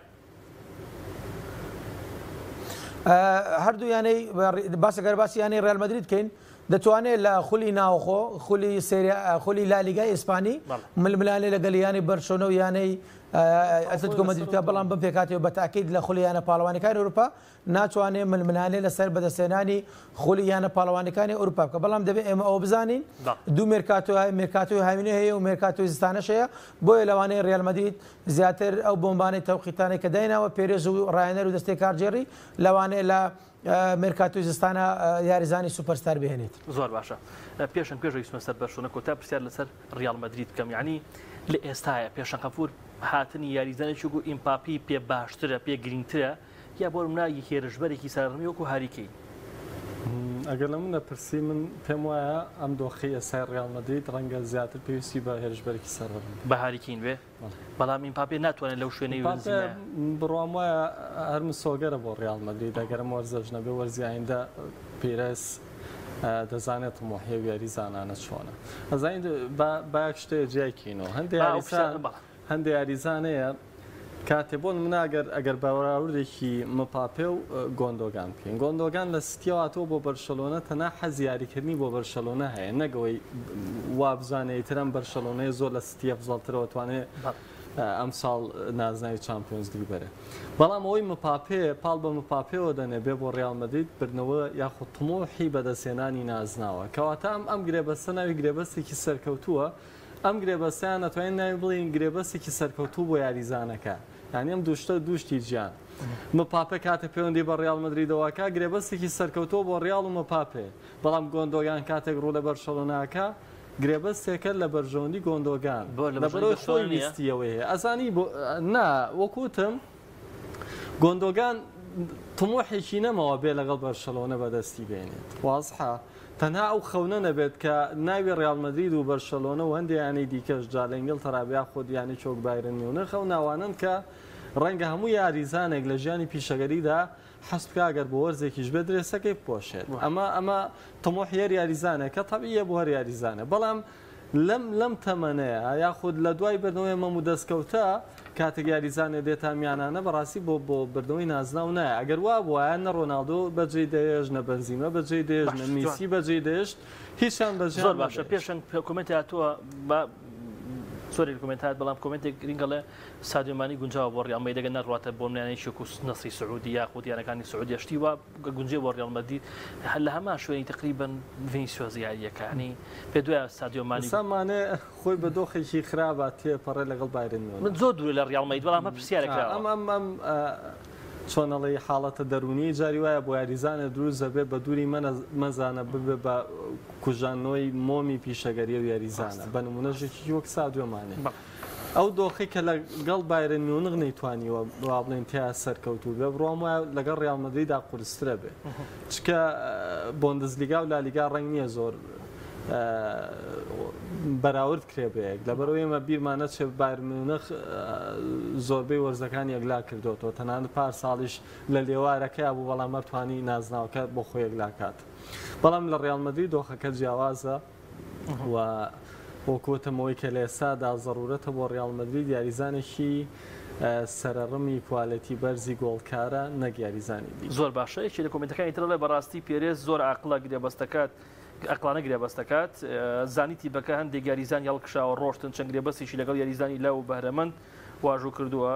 Speaker 2: هەردوو یانەی باسەگەر باسی یانەی ڕیال مەدرید بکەین دەتوانێت لە خولی ناوخۆ خولی لالیگای ئیسپانی ململانێ لەگەڵ یانی بەرشلۆنە و یانەی ئەتلتیکۆ مەدریدکە بەڵام بم پێکاتەوە بە تاکید لە خولی یانە پاڵەوانەکانی ئەوروپا ناتوانێت ململانێ لەسەر بەدەستێنانی خولی یانە پاڵەوانەکانی ئەوروپا بکە بەڵام دەبێت ئێمە ئەوە بزانین دوو مێرکاتۆی هاوینە هەیە و مێرکاتۆی زستانەش هەیە بۆیە لەوانەیە ڕیال مەدرید زیاتر ئەو بۆمبانەی تەوقیتانەی کە دایناوە پێرێز و ڕایەنەر و دەستەی کارجێڕی لەوانەیە لە مێرکاتۆی زستانە یاریزانی سوپەرستار بهێنێت.
Speaker 1: زۆر باشە پێشن پێشەوەی چوونە سەر بەرشلۆنە کۆتا پرسیار لەسەر ڕیال مەدرید بکەم یعنی لە ئێستایە پێشەن غەفور هاتنی یاریزانێکی و ئیمپاپی پێ باشترە پێ گرنگترە یا بۆ منای هێرشبەرێکی سەرڕمی وەکو هاریکەی
Speaker 3: ئەگەر لە منە پرسی من پێم وایە ئەم دۆخی ئێسای ڕیال مەدرید ڕەنگە زیاتر پێویستی بە هێرشبەرێکی سەرڕمی
Speaker 1: بە هاریکین بێ بەڵام ئیمپاپێ ناتوانێت لەو شوێنەی
Speaker 3: بڕوام وایە هەرم سۆگەرە بۆ ڕیال مەدرید ئەگەرم وەرزەش نەبێ وەرزی ئایندە پیرەس دەزانێت مۆحێ یاریزانانە چۆنە ئەزانین باەک شتەیە جیاکینەوە هەندێک یاریزانەیە کاتێ بۆن مناگەر ئەگەر باوەڕاوردێکی مپاپێ و گۆندۆگان بکەین گۆندۆگان لە ستیاواتەوە بۆ بەرشلۆنە تەنها حەز یاریکردنی بۆ بەرشلۆنە هەیە نەگەوەی وابزانەیەترم بەرشلۆنەیە زۆر لە ستیە بزڵترەوە توانێت ئەم ساڵ نازناوی چامپیۆنز لیگ بەرێ بەڵام ئەوەی مپاپێ پاڵ بە مپاپێەوە دەنێ بێ بۆ ڕیال مەدرید بردنەوە یاخود تمۆحی بەدەستێنانی نازناوە کەواتە ئەم گرێبەستە ناوی گرێبەستێکی سەرکەوتووە ئەم گرێبەستیان ناتوانین ناوی بڵین گرێبەستێکی سەرکەوتوو بۆ یاریزانەکە یعنی ئەم دووشتی گیان مپاپێ کاتە پەیوەندی بە ڕیال مەدریدەوەکە گرێبەستێکی سەرکەوتووە بۆ ڕیال و مپاپێ بەڵام گۆندۆگان کاتێک ڕوو لە بەرشەلۆناکە گرێبەستێکە لە بەرژەوەندی گۆندۆگان لەبەرەوەی خۆی ویستیەوەی هەیە ئەزانی نا وەکوتم گۆندۆگان تمۆحێکی نەمەوە بێ لەگەڵ بەرشەلۆنە بەدەستی بێنێت وازحە تەنها ئەو خەونە نەبێت کە ناوی ڕیال مەدرید و بەرشەلۆنە و هەندێکیانی دیکەش جا لە ئینگلتەرا خۆدیانی چۆک بایرن میونە خەو ناوانن کە ڕەنگە هەموو یاریزانێک لە ژیانی پیشەگەریدا حەست بکە ئەگەر بۆ وەرزێکیش بێ درێسەکەی بپۆشێت ئەمە تەمۆح هێر یاریزانێکە تەبیعیە بۆ هەر یاریزانە بەڵام لەم تەمەنەیە یاخود لە دوای بردنەوەی مەموو دەستکەوتە کاتێک یاریزانێ دێتامیانانە بەڕاستی بۆ بردنەوەی نازناو نایە ئەگەر وا بووایە نە ڕۆناڵدۆ بەجێ دێژ نە بەنزیمە بەجێ دێژ نە میسی بەجێ دێشت هیچیان بەجێ
Speaker 1: زۆر باشە پێشەن کۆمنتی هاتووە سۆری کۆمنتات بەڵام کۆمنتێک گرنگەڵێ سادیۆمانی گونجاوە بۆ ڕیال مەدرید نەڕاتە بۆ منیانەی شێک و نەسری سعودی یاخود یانەکانی سعودی شتی وە گونجێ بۆ ڕیال مەدرید لە هەمان شوێنی تقریبا ڤینیسیۆس یاریەکانی پێ دوایە سادیۆمانی
Speaker 3: سامانێ خۆی بە دۆخێکی خراپە تێپەڕێ لەگەڵ بایرن
Speaker 1: من زۆر دوور لە ڕیال مەدرید بەڵام پرسیارێکرا
Speaker 3: ئەم چۆنەڵی حاڵەتە دەرونی جاری وایە بۆ یاریزانە دروست دەبێ بە دووری مەزانە ببێ بە کوژانەوەی مۆمی پیشەگەری و یاریزانە بە نمونەژێکی وەک سادیۆمانێ ئەو دۆخی کە لەگەڵ بایرن میونغ نەیتوانیوە وا بڵێن تیا سەرکەوتوو بێ بڕۆم وایە لەگەڵ ڕیال مەدریددا قورسترە بێ چکە بۆندزلیگا و لالیگا ڕەنگ نییە زۆر بەراورد کرێبەیەک لەبەرەوەی ئێمە بیرمانە چێ بایر میونخ زۆربەی وەرزەکان یەکلا کردوەوە تەنانەت پار ساڵیش لە لێوارەکەی بوو بەڵام مەتوانی نازناوەکە بۆ خۆی یەکلاکات بەڵام لە ڕیال مەدرید دۆخەکە جیاوازە و وەکوتمەوەی کە لە ئێستادا زەڕورەتە بۆ ڕیال مەدرید یاریزانێکی سەرڕمی کوالەتی بەرزی گۆڵکارە نەک یاریزانی
Speaker 1: زۆر باشە یەکی لە کۆمنتەکانی ترڵێ بەڕاستی پێرێز زۆر عاقڵە گرێبەستەکات ئەقلانە گرێبەستەکات زانیتی بەکە هەندێک یاریزان هەڵکشاوە ڕۆشتن چەند گرێبەستێکی لەگەڵ یاریزانی لاو بەهرەمەند واژوو کردووە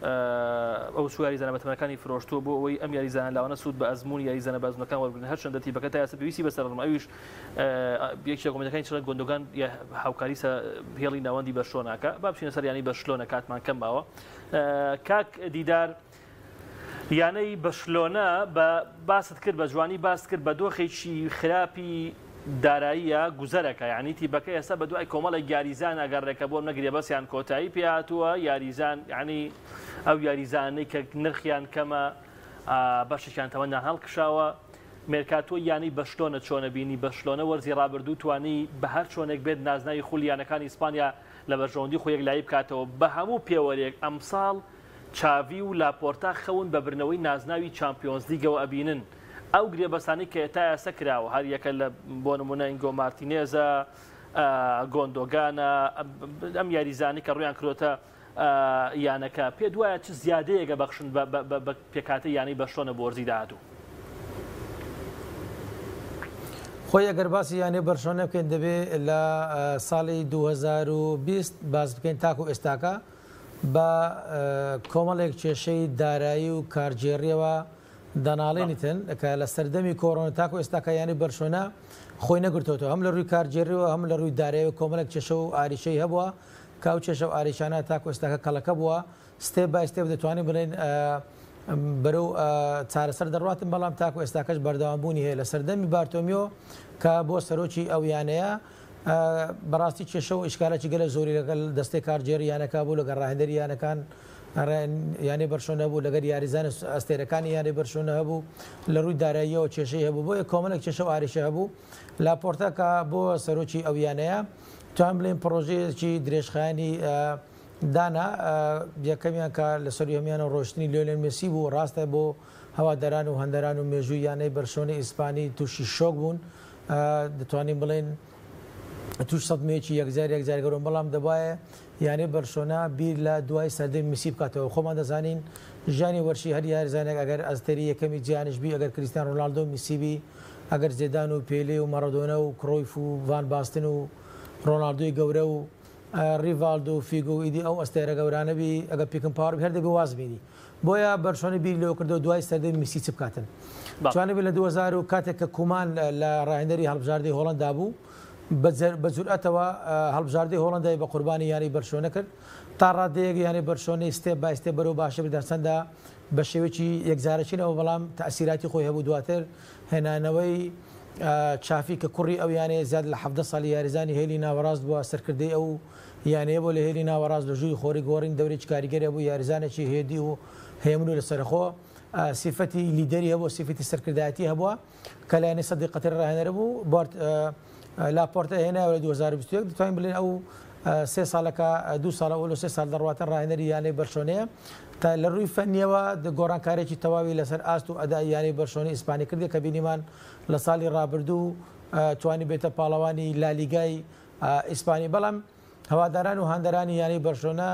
Speaker 1: ئەو سواری زانابەتمەکانی فرۆشتۆ بۆ ئەوەی ئەم یاریزان لاوانە سوود بە ئەزمموی یاریزانە بازنەکان وەرگن هەر چەندە تیبەکە تا یاسە پێویستی بەسەرڕم ئەویش یەکێک کۆمەکانی چڵە گۆندۆگان هاوکاری هێڵی ناوەندی بەرشلۆناکە با بچینە سەر یانی بەرشلۆنە کاتمان کەم باوە کاک دیدار یانەی بەرشلۆنە بە باست کرد بە جوانی باست کرد بە دۆخێکی خراپی داراییە گوزەرەکە یعنی تیبەکە ئێستا بە دوای کۆمەڵی یاریزان ئەگەڕێکە بۆ نەگرێ بەسییان کۆتایی پێهاتووە یاریزان ینی ئەو یاریزانەی کە نرخیان کەمە بەشێکیان تەوەندان هەڵکشاوە مێرکاتۆ یانی بەشلۆنە چۆنە بینی بەشلۆنە وەرزی ڕابردوو توانی بە هەر چۆنێک بێت نازناوی خولیانەکانی ئیسپانیا لە بەرژەوەندی خۆیەک لای بکاتەوە بە هەموو پێوەرێک ئەمساڵ چاوی و لاپۆرتا خەون بە برنەوەی نازناوی چامپیۆنز لیگەوە ئەبینن ئەو گرێبەسانی کە تا ئێستا کراوە هەر یەکە لە بۆ نمونە ئینگۆ مارتینێزە گۆندۆگانە ئەم یاریزانی کە ڕویان کرۆتە یانەکە پێ دوایە چ زیادەیەگە بەخشن بە پێکاتی یانی بەشۆنە بۆرزی داهاتوو
Speaker 2: خۆی ئەگەر باسی یانێ بەرشۆنە بکەین دەبێت لە ساڵی 2020 باز بکەین تاکو ئێستاکە بە کۆمەڵێک کێشەی دارایی و کارجێڕیەوە دەناڵێنیتن کە لە سەردەمی کۆڕۆنە تاکو ئێستاکە یانی بەرشۆنە خۆی نەگرتوەوە هەم لە ڕووی کارجێڕیەوە هەم لە ڕووی دارایی کۆمەڵێک کێشە و ئاریشەی هەبووە کاو کێشە و ئاریشانە تاکو ئێستاکە کەڵەکە بووە ستێپ بای ستێپ دەتوانین بڵێن بەرەو چارەسەر دەڕاتن بەڵام تاکو ئێستاکەش بەردەوامبوونی هەیە لە سەردەمی بارتۆمیۆ کە بۆ سەرۆکی ئەو یانەیە بەڕاستی کێشە و ئیشکالێکی گەلە زۆری لەگەڵ دەستەی کارجێڕی یانەکە بوو لەگەڵ ڕاهێنەری یانەکان یانی بەرشۆنە بوو لەگەر یاریزانە ئەستێرەکانی یانی بەرشۆنە هەبوو لە ڕووی داراییەوە کێشەی هەبوو بۆیە کۆمەڵێک کێشە و ئاریشە هەبوو لاپۆرتەکە بۆ سەرۆکی ئەو یانەیە توان بڵێن پرۆژەیەکی درێژخایانی دانا یەکەمیان کە لە سەر هەمیانە ڕۆشتنی لیۆنێل مێسی بوو ڕاستە بۆ هەوادەران و هەندەران و مێژووی یانەی بەرشۆنی ئیسپانی تووشی شۆک بوون دەتوانین بڵێن توش سەدمەیەکی یەکجار گەورم بەڵام دەبایە یانەی بەرشۆنە بیر لە دوای سەردەمی مسی بکاتەوە خۆمان دەزانین ژانی وەرشی هەر یاریزانێک ئەگەر ئەستێری یەکەمی جیانشبی ئەگەر کریستیان ڕۆناڵدۆ میسیبی ئەگەر زێدان و پێلێ و مەڕەدۆنە و کرۆیف و ڤان باستن و ڕۆناڵدۆی گەورە و ریڤالدۆ و فیگۆ و ئیدی ئەو ئەستێرە گەورانەبی ئەگەر پیکن پاوەڕ هەر دەبێ واز بینی بۆیە بەرشۆنی بیر لەوە کردەوە دوای سەردەمی میسی چ بکاتن توانێت لە 2000 و کاتێک کە کومان لە ڕاهێنەری هەڵبژاردەی هۆڵەندا بوو بە جورئەتەوە هەڵبژاردەی هۆڵەندای بە قوربانی یانی بەرشۆنە کرد تا ڕادەیەک یانی بەرشۆنەی ستێپ بای ستێپ بەرەو باشە دەرچەندە بە شێوەیەکی یەکجارەچینەوە بەڵام تەئسیراتی خۆی هەبوو دواتر هێنانەوەی چافی کە کوڕی ئەو یانەیە زیاد لە 17 ساڵی یاریزانی هێلی ناوەڕاست بووە سەرکردەی ئەو یانەیە بۆ لە هێلی ناوەڕاست لە ژووری خۆری گۆڕین دەورێکی کاریگەری بوو یاریزانێکی هێدی و هێمن و لەسەرخۆ سیفەتی لیدەری هەبوو سیفەتی سەرکردایەتی هەبووە کە لایەنی سەدی قەتەر ڕاهێنەرە بوو لاپۆرتە هێناوە لە 2021 دەتوانین بڵێن ئەو 3 ساڵەکە 2 ساڵە ئەو لە 3 ساڵ دەڕواتە ڕاهێنەری یانەی بەرشۆنەیە تا لە ڕووی فەنیەوە گۆڕانکارێکی تەواوی لەسەر ئاست و ئەدای یانی بەرشۆنی ئیسپانی کردی کە بینیمان لە ساڵی ڕابردوو توانی بێتە پاڵەوانی لالیگای ئیسپانی بەڵام هەواداران و هەندەرانی یانی بەرشۆنە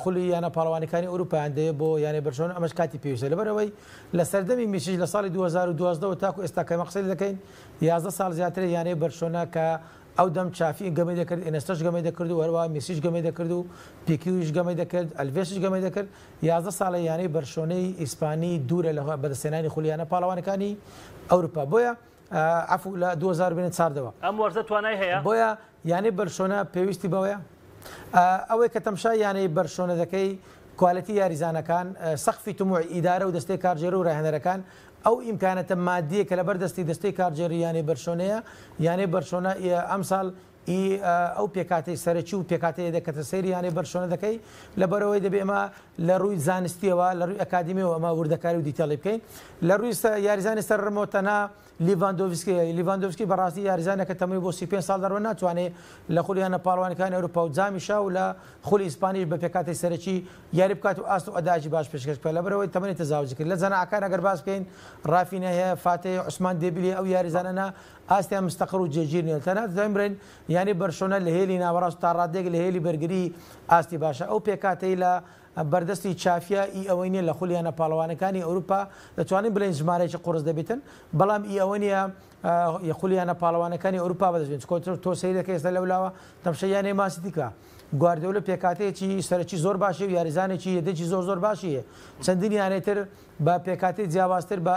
Speaker 2: خولی یانە پاڵەوانەکانی ئەوروپایان دەیە بۆ یانی بەرشۆنە ئەمەش کاتی پێویستە لەبەرەوەی لە سەردەمی میسیش لە ساڵی 2012 تاکو ئێستا کە مەقسەد دەکەین 11 ساڵ زیاتر یانەی بەرشۆنە کە ئەو دەم چافی گەمەی دەکرد ئێنستەش گەمەی دەکرد و هەروە میسیش گەمەی دەکرد و پیکیویش گەمەی دەکرد ئەلڤێسش گەمەی دەکرد 11 ساڵە یانەی بەرشۆنەی ئیسپانی دوورە لە بەدەستێنانی خولیانە پاڵەوانەکانی ئەوروپا بۆیە عفو لە 2024
Speaker 1: ئەم وەرزە توانای هەیە
Speaker 2: بۆیە یانەی بەرشۆنە پێویستی بەوەیە ئەوەی کە تەمشا یانەی بەرشۆنە دەکەی کوالیتی یاریزانەکان سەقفی تموع ئیدارە و دەستەی کارژێر و ڕاهێنەرەکان ئەو ئیمکانەتە مادیە کە لەبەر دەستی کارژێری یانەی بەرشۆنەیە یانەی بەرشۆنە ئەمساڵ ئەو پێکاتی سەرەکی و پێکاتەیە دەکەتە سەیری یانەی بەرشۆنە دەکەی لەبەرەوەی دەبێ ئەمە لە ڕووی زانستیەوە لە ڕووی ئەکادمیەوە ئەمە وردەکاری و دیتەڵی بکەین لە ڕووی یاریزانی سەرڕەمەوە تەنها لیڤاندۆڤسکی بەڕاستی یاریزانەکە تەمەنی بۆ 35 ساڵ دەڕوە ناتوانێت لە خولیانە پاڵەوانەکانی ئەوروپا و جامی شاو لە خولی ئیسپانیش بە پێکاتی سەرەکی یاری بکات و ئاست و ئەداجی باش پێشکەش بکات لەبەرەوەی تەمەنی تەزاوجی کرد لە جەناحەکان ئەگەر باس بکەین ڕافینە هەیە فاتێ عوسمان دێبیلی ئەو یاریزانەنا ئاستیان مستەقر و جێگیر نیە تەنانەت دەڵێن برێن یانی بەرشۆنە لە هێلی ناوەڕاست تا ڕادێک لە هێلی بەرگری ئاستی باشە ئەو پێکاتەی لە بەردەستی چافیا ئەوەی نیە لە خولیانە پاڵەوانەکانی ئەوروپا دەتوانین بڵێن ژمارەیەکی قورس دەبێتن بەڵام ئەوە نیە خولیانە پاڵەوانەکانی ئەوروپا بەدەستێن تۆ سەیرەکە ئێستا لەولاوە تەمشەیانەی ماسیتیکە گواردیۆلە پێکاتەیەکی سەرەکی زۆر باشی و یاریزانێکی یەدەکی زۆر باشیە چەندین یانێتر بە پێکاتی جیاوازتر بە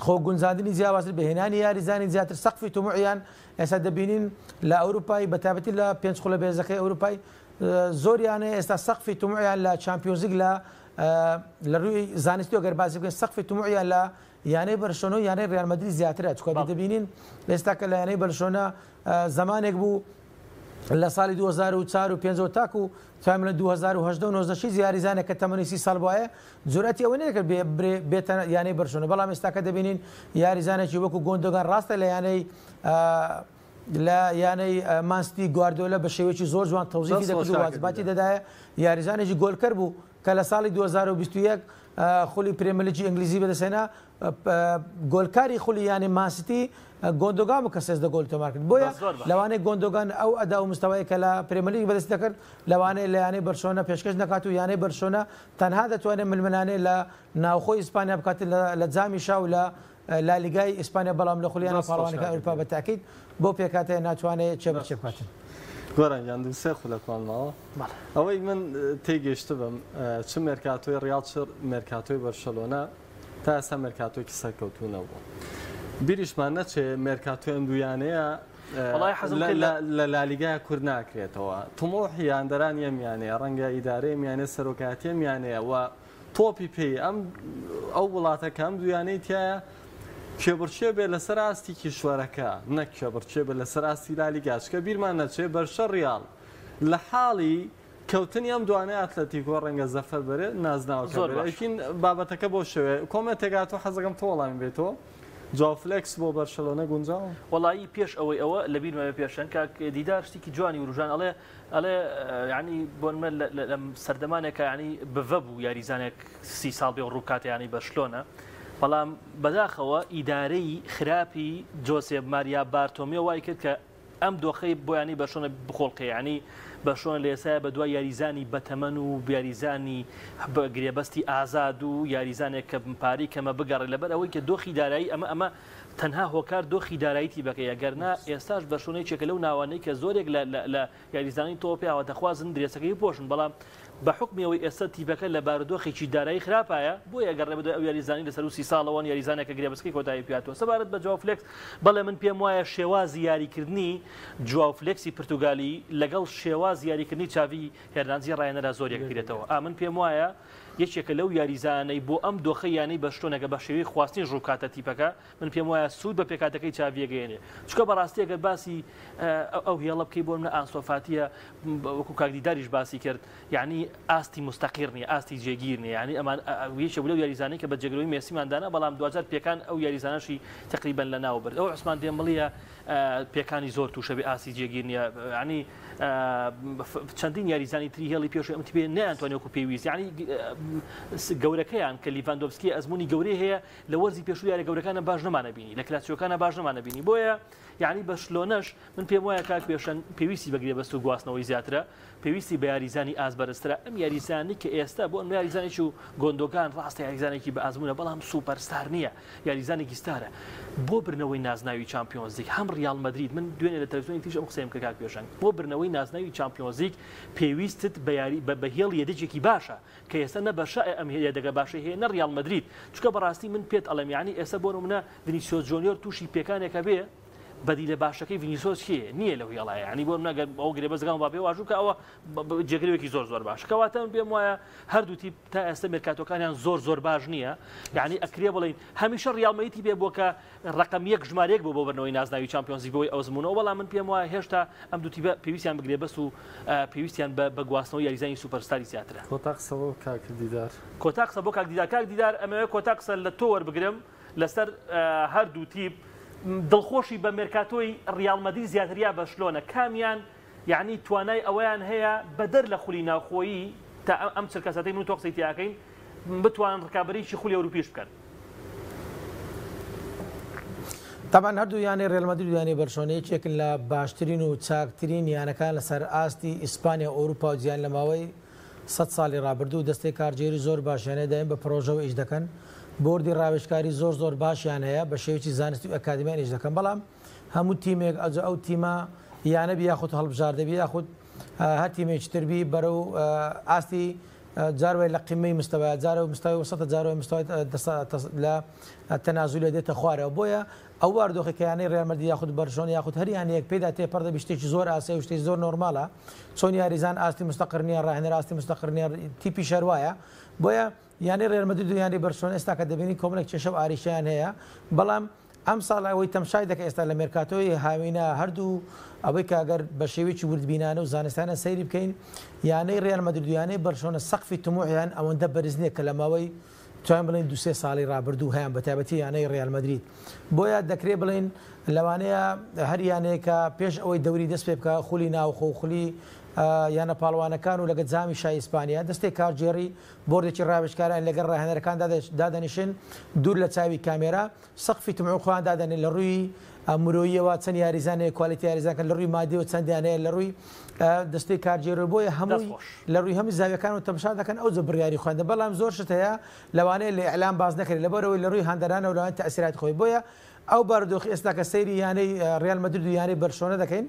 Speaker 2: خۆگونجاندنی جیاوازتر بەهێنانی یاریزانی زیاتر سەقفی توموعیان ئێستا دەبینین لە ئەوروپای بەتابەتی لە پێنج خولە بێزەکەی ئەوروپای زۆریانە ئێستا سەقفی توموعیان لە چامپیۆنز لیگ لە ڕووی زانستی و گەربازی بکەن سەقفی توموعیان لە یانەی بەرشلۆنە و یانەی ڕیال مەدرید زیاترە چکە دەبینین ئێستا کە لە یانەی بەرشلۆنە زمانێک بوو لە ساڵی 2004 و 5 تاکو تام لە 2018 یاریزانێک کە تەمەنی 30 ساڵ بووایە جورەتی ئەوە نەکرد بێتە یانەی بەرشلۆنە بەڵام ئێستاکە دەبینین یاریزانێکی وەکو گۆندۆگان ڕاستە لە یانەی مانستی گواردیۆلە بە شێوەیەکی زۆر جوان تەوزیفی دەکرد و واجباتی دەدایە یاریزانێکی گۆلکەر بوو کە لە ساڵی 2021 خولی پرێمەرلیگی ئینگلیزی بەدەستێنا گۆلکاری خولی یانی مانسیتی گۆندۆگان کە 13 گۆل تۆمار کرد بۆیە لەوانەیە گۆندۆگان ئەو ئەدا و مستەوای کە لە پرێمەرلیگ بەدەست دەکرد لەوانەیە لە یانەی بەرشلۆنە پێشکەش نکات و یانەی بەرشلۆنە تەنها دەتوانێت ململانێ لە ناوخۆی ئیسپانیا بکات لە جامی شاو لە لالیگای ئیسپانیا بەڵام لە خولیانە پاڵەوانەکە ئەوروپا بە تاکید بۆ پێکاتەیە ناتوانێت چێبەرچێ بکاتن.
Speaker 3: گۆران یان دووسێ خولەکانماوە ئەوەی من تێگەیشتە بم چ مێرکاتۆی ڕیال چ مێرکاتۆی بەرشلۆنە تا ئێستا مێرکاتۆیەکی سەرکەوتوونەوە بیریشمان نەچێ مێرکاتۆی ئەم دوویانەیە لە لالیگای کورد ناکرێتەوە تمۆحیان دەران یەمیانەیە ڕەنگە ئیدارەی میانێ سەرۆکاتی میانەیە و تۆپی پێی ئەو وڵاتەکە ئەم دوویانەی تایە کێبڕچێ بێ لەسەر ئاستی کیشوەرەکە نەک کێبڕچێ بێ لەسەر ئاستی لالیگاچکە بیرمان نەچێ بەرشە ڕیال لە حاڵی کەوتنی ئەم دوانەیە ئەتلەتیکۆ ڕەنگە زەفەر بەرێ نازناوەکەین بابەتەکە بۆ شوێ کۆمەتێکاتۆ حەزەکەم تۆڵامی بێتەوە جوافلکس بۆ بەرشلۆنە گونجاوە
Speaker 1: وڵایی پێش ئەوە لە بیرمەوە پێشەن کاک دیدار شتێکی جوانی وروژان ئەڵێ ینی بۆنمە لە سەردەمانێکە ینی بڤە بوو یاریزانێک 30 ساڵ بێ ڕووکاتە ینی بەرشلۆنە بەڵام بەداخەوە ئیدارەی خراپی جۆسێف ماریا بارتۆمیۆ وای کرد کە ئەم دۆخەی بۆیانی بەرشلۆنە بخۆڵقی ینی بەرشلۆنە لە ئێستا بە دوای یاریزانی بەتەمەن و یاریزانی گرێبەستی ئازاد و یاریزانێک کە پارەی کەمە بگەڕێ لەبەر ئەوەی کە دۆخی دارایی ئەمە تەنها هۆکار دۆخی داراییتی بکەیە گەرنا ئێستاش بەرشلۆنەیەکێکە لەو ناوانەی کە زۆرێک لە یاریزانی تۆپیاوە دەخوازن درێسەکەی بۆشن بەڵام بە حکمیەوەی ئێستا تیبەکە لە بارودۆخێکی دارایی خراپایە بۆیە گەڕێ بە ئەو یاریزانی لەسەر 30 ساڵەوەن یاریزانێکە گرێبەسکی کۆتایی پیاتەوە سەبارەت بە جوافلکس بەڵێ من پێم وایە شێوازی یاریکردنی جوافلکسی پرتوگالی لەگەڵ شێواز یاریکردنی چاوی هێرنانزی ڕایەنەرا زۆرێک پیرێتەوە من پێم وایە یەکێکە لەو یاریزانەی بۆ ئەم دۆخە یانەی بەشتۆنەکە بە شێوەی خواستنی ڕووکاتە تیپەکە من پێم وایە سوود بە پێکاتەکەی چاویەگەێنێ چکە بەڕاستی ئەگەر باسی ئەو هێڵە بکەی بۆ منە ئاسۆفاتیە وەکو کاکدیداریش باسی کرد یعنی ئاستی مستەقیر نیە ئاستی جێگیر نیە ینی ئەمان یەکێ لەو یاریزانەی کە بە جێگرەوەی مێسیماندانا بەڵام دوجار پێکان ئەو یاریزانەشی تقریبا لە ناو برد ئەو عوسمان دێمبڵیە پێکانی زۆر تووشە بێ ئاستی جێگیر نیە ینی چەندین یاریزانی تری هێڵی پێش ئەم تبێ نەیانتوانێت پێویست ینی گەورەکەیان کە لیڤاندۆفسکی ئەزمموی گەورەی هەیە لە وەرزی پێشوو یارە گەورەکانە باش نەمانەبینی لە کلاسیۆکانە باش نەمانەبینی بۆیە یعنی بەشلۆنەش من پێم وایە کاک پێشەن پێویستی بەگرێ بەست و گواستنەوەی زیاترە پێویستی بە یاریزانی ئازبەرزترە ئەم یاریزانی کە ئێستا بۆ ئەم یاریزانێکی و گۆندۆگان ڕاستە یاریزانێکی بە ئازمونە بەڵام سوپەرستار نییە یاریزانێکی ستارە بۆ برنەوەی نازناوی چامپیۆنز لیگ هەم ریال مەدرید من دوێنێ لە تەلەڤیزیۆنی تریش ئەم قسەیم کە کاک پێشەن بۆ برنەوەی نازناوی چامپیۆنز لیگ پێویستت بە هێڵ یەدەجێکی باشە کە ئێستا نە بەشە ئەم هێدەگە باشە هەیە نە ریال مەدرید چکە بەڕاستی من پێت ئەڵێم یعنی ئێستا بۆ نمونە ڤینیسیۆس جونیۆر تووشی پێکانێکە بێ بەدیلە باشەکەی ڤینیسیۆس کێ نییە لەو هێڵایە ینی بۆ نەگەر ئەو گرێبەزگان با پێ واژوو کە ئەوە جێگرێکی زۆر باش کەواتە من پێم وایە هەردوو تیپ تا ئێستا مێرکاتۆکانیان زۆر باش نییە یعنی ئەکرێ بڵین هەمیشە ریال مەدریدی بێ بۆ کە ڕقم یەک ژمارەیەک بۆ بەرنەوەی نازناوی چامپیۆنز لیگ بۆی ئەوزمونەوە بەڵام من پێم وایە هێشتا ئەم دوو تیپە پێویستیان بگرێ بەس و پێویستیان بە گواستنەوەی یاریزانی سوپەرستاری زیاترە
Speaker 3: کۆتا بۆ کاکدیدار
Speaker 1: کاک دیدار ئەمەوێ کۆتا قسە لە تۆ وەربگرم لەسەر هەردوو تیپ دڵخۆشی بە مێرکاتۆی ریال مەدرید زیاتریا بەشلۆنە کامیان یعنی توانای ئەوەیان هەیە بەدەر لە خولی ناوخۆیی تا ئەم چرکەسەتەی من تۆ قسەی تیاکەین بتوان ڕکابەرێکی خولی ئەوروپیش بکەن
Speaker 2: طبعا هەردوو یانەی ریال مەدرید و یانەی بەرشلۆنە یەکێکن لە باشترین و چاکترین یانەکان لەسەر ئاستی ئیسپانیا ئەوروپا و جیان لە ماوەی 100 ساڵی ڕابردوو دەستەی کارگێری زۆر باشیانەیە دایم بە پرۆژەوە ئیش دەکەن بۆردی ڕاوێژکاری زۆر باشیان هەیە بە شێوکی زانستی و ئەکادمیان ئیش دەکەن بەڵام هەموو تیمێک ئەو تیمە یانە بی یاخود هەڵبژاردەبی یاخود هەر تیمێکی تربی بەرەو ئاستی جاروی لە قیمەی مستەوە جارە مستوی وسط جارەوە مستوی لە تەنازولی دێتە خوارەوە بۆیە ئەو واردۆخەکەیانەی ڕێمەردی یاخود بەرژۆن یاخود هەریانەیەک پێدا تێپەردە بشتێکی زۆر ئاسایی و شتێکی زۆر نۆرمالە چۆن یاریزان ئاستی مستەقرنیە ڕاهێنەر ئاستی مستەقرنیە تیپی شەروایە بۆیە یانی ڕێمەدی و یانی بەرژۆن ئێستا کە دەبینی کۆمەڵێک کێشە و ئاریشیان هەیە بەڵام ئەم ساڵ ئەوەی تەمشای دەکە ئێستا لە مێرکاتۆی هاوینە هەردوو ئەوەی کاگەر بە شێوەیەکی وردبینانە و زانستانە سەیری بکەین یانەی ڕێال مەدرودیانەی بەرژۆنە سەقفی تموحیان ئەوەندە بەرز نییە کە لە ماوەی توان بڵین دو-سێ ساڵی ڕابردوو هەیەیان بە تایبەتی یانەی ڕێال مەدرید بۆیە دەکرێت بڵین لەوانەیە هەریانەیەکە پێش ئەوەی دەوری دەست پێ بکە خولی ناوخۆ و خولی یانە پاڵوانەکان و لەگە جامی شای ئیسپانیا دەستێک کارجێڕی بۆردێکی ڕاوێژکاران لەگەڵ ڕاهێنەرەکان دادەنیشن دوور لە چاوی کامێرا سەقفی تموح خۆیان دادەنێت لە ڕووی مرۆییەوە چەند یاریزانەیە کوالیتی یاریزانکە لە ڕووی مادیەوە چەندیانەیە لە ڕووی دەستەی کارجێڕی بۆیە هەمووی لە ڕووی هەموو زاویەکان و تەماشا دەکەن ئەو بڕیاری خوێندە بەڵام زۆر شت هەیە لەوانەیە لە ئەعلام باز نەکرێت لەبەرەوەی لە ڕووی هەندەرانە و لەوان تەئسیرات خۆی بۆیە ئەو بارودۆخی ئێستا کە سەیری یانەی ڕێال مەدرید و یانەی بەرشۆنە دەکەین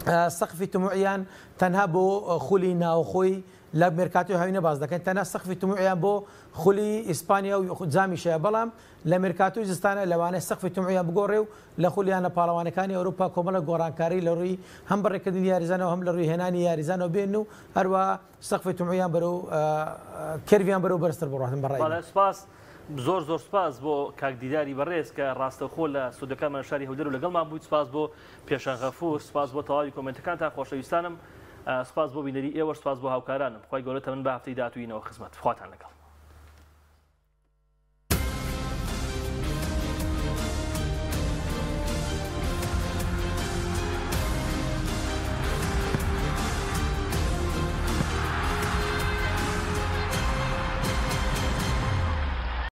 Speaker 2: سەقفی تموعیان تەنها بۆ خولی ناوخۆی لە مێرکاتۆی هاوینە باز دەکەن تەنها سەقفی تموعیان بۆ خولی ئیسپانیا و جامی شەیە بەڵام لە مێرکاتۆی زستانە لەوانەیە سەقفی تموعیان بگۆڕێ و لە خولیانە پاڵەوانەکانی ئەوروپا کۆمەڵە گۆڕانکاری لە ڕووی هەم بەڕێکردنی یاریزانەوە هەم لە ڕووی هێنانی یاریزانەوە بێن و هەروە سەقفی تموعیان بەرەو کێرویان بەرەو بەرزتر بڕاتن بەڕای
Speaker 1: سپاس زۆر سپاس بۆ کاکدیداری بەڕێز کە ڕاستەخۆ لە سودەکەمان شاری هەولێر و لەگەڵمان بوویت سپاس بۆ پێشان غەفور سپاس بۆ تەواوی کۆمنتەکان تا خۆشەویستانم سپاس بۆ بینەری ئێوە سپاس بۆ هاوکارانم خۆی گەورە تەمەن بە هەفتەی داهاتووینەوە خزمەت خواتان لەگەڵ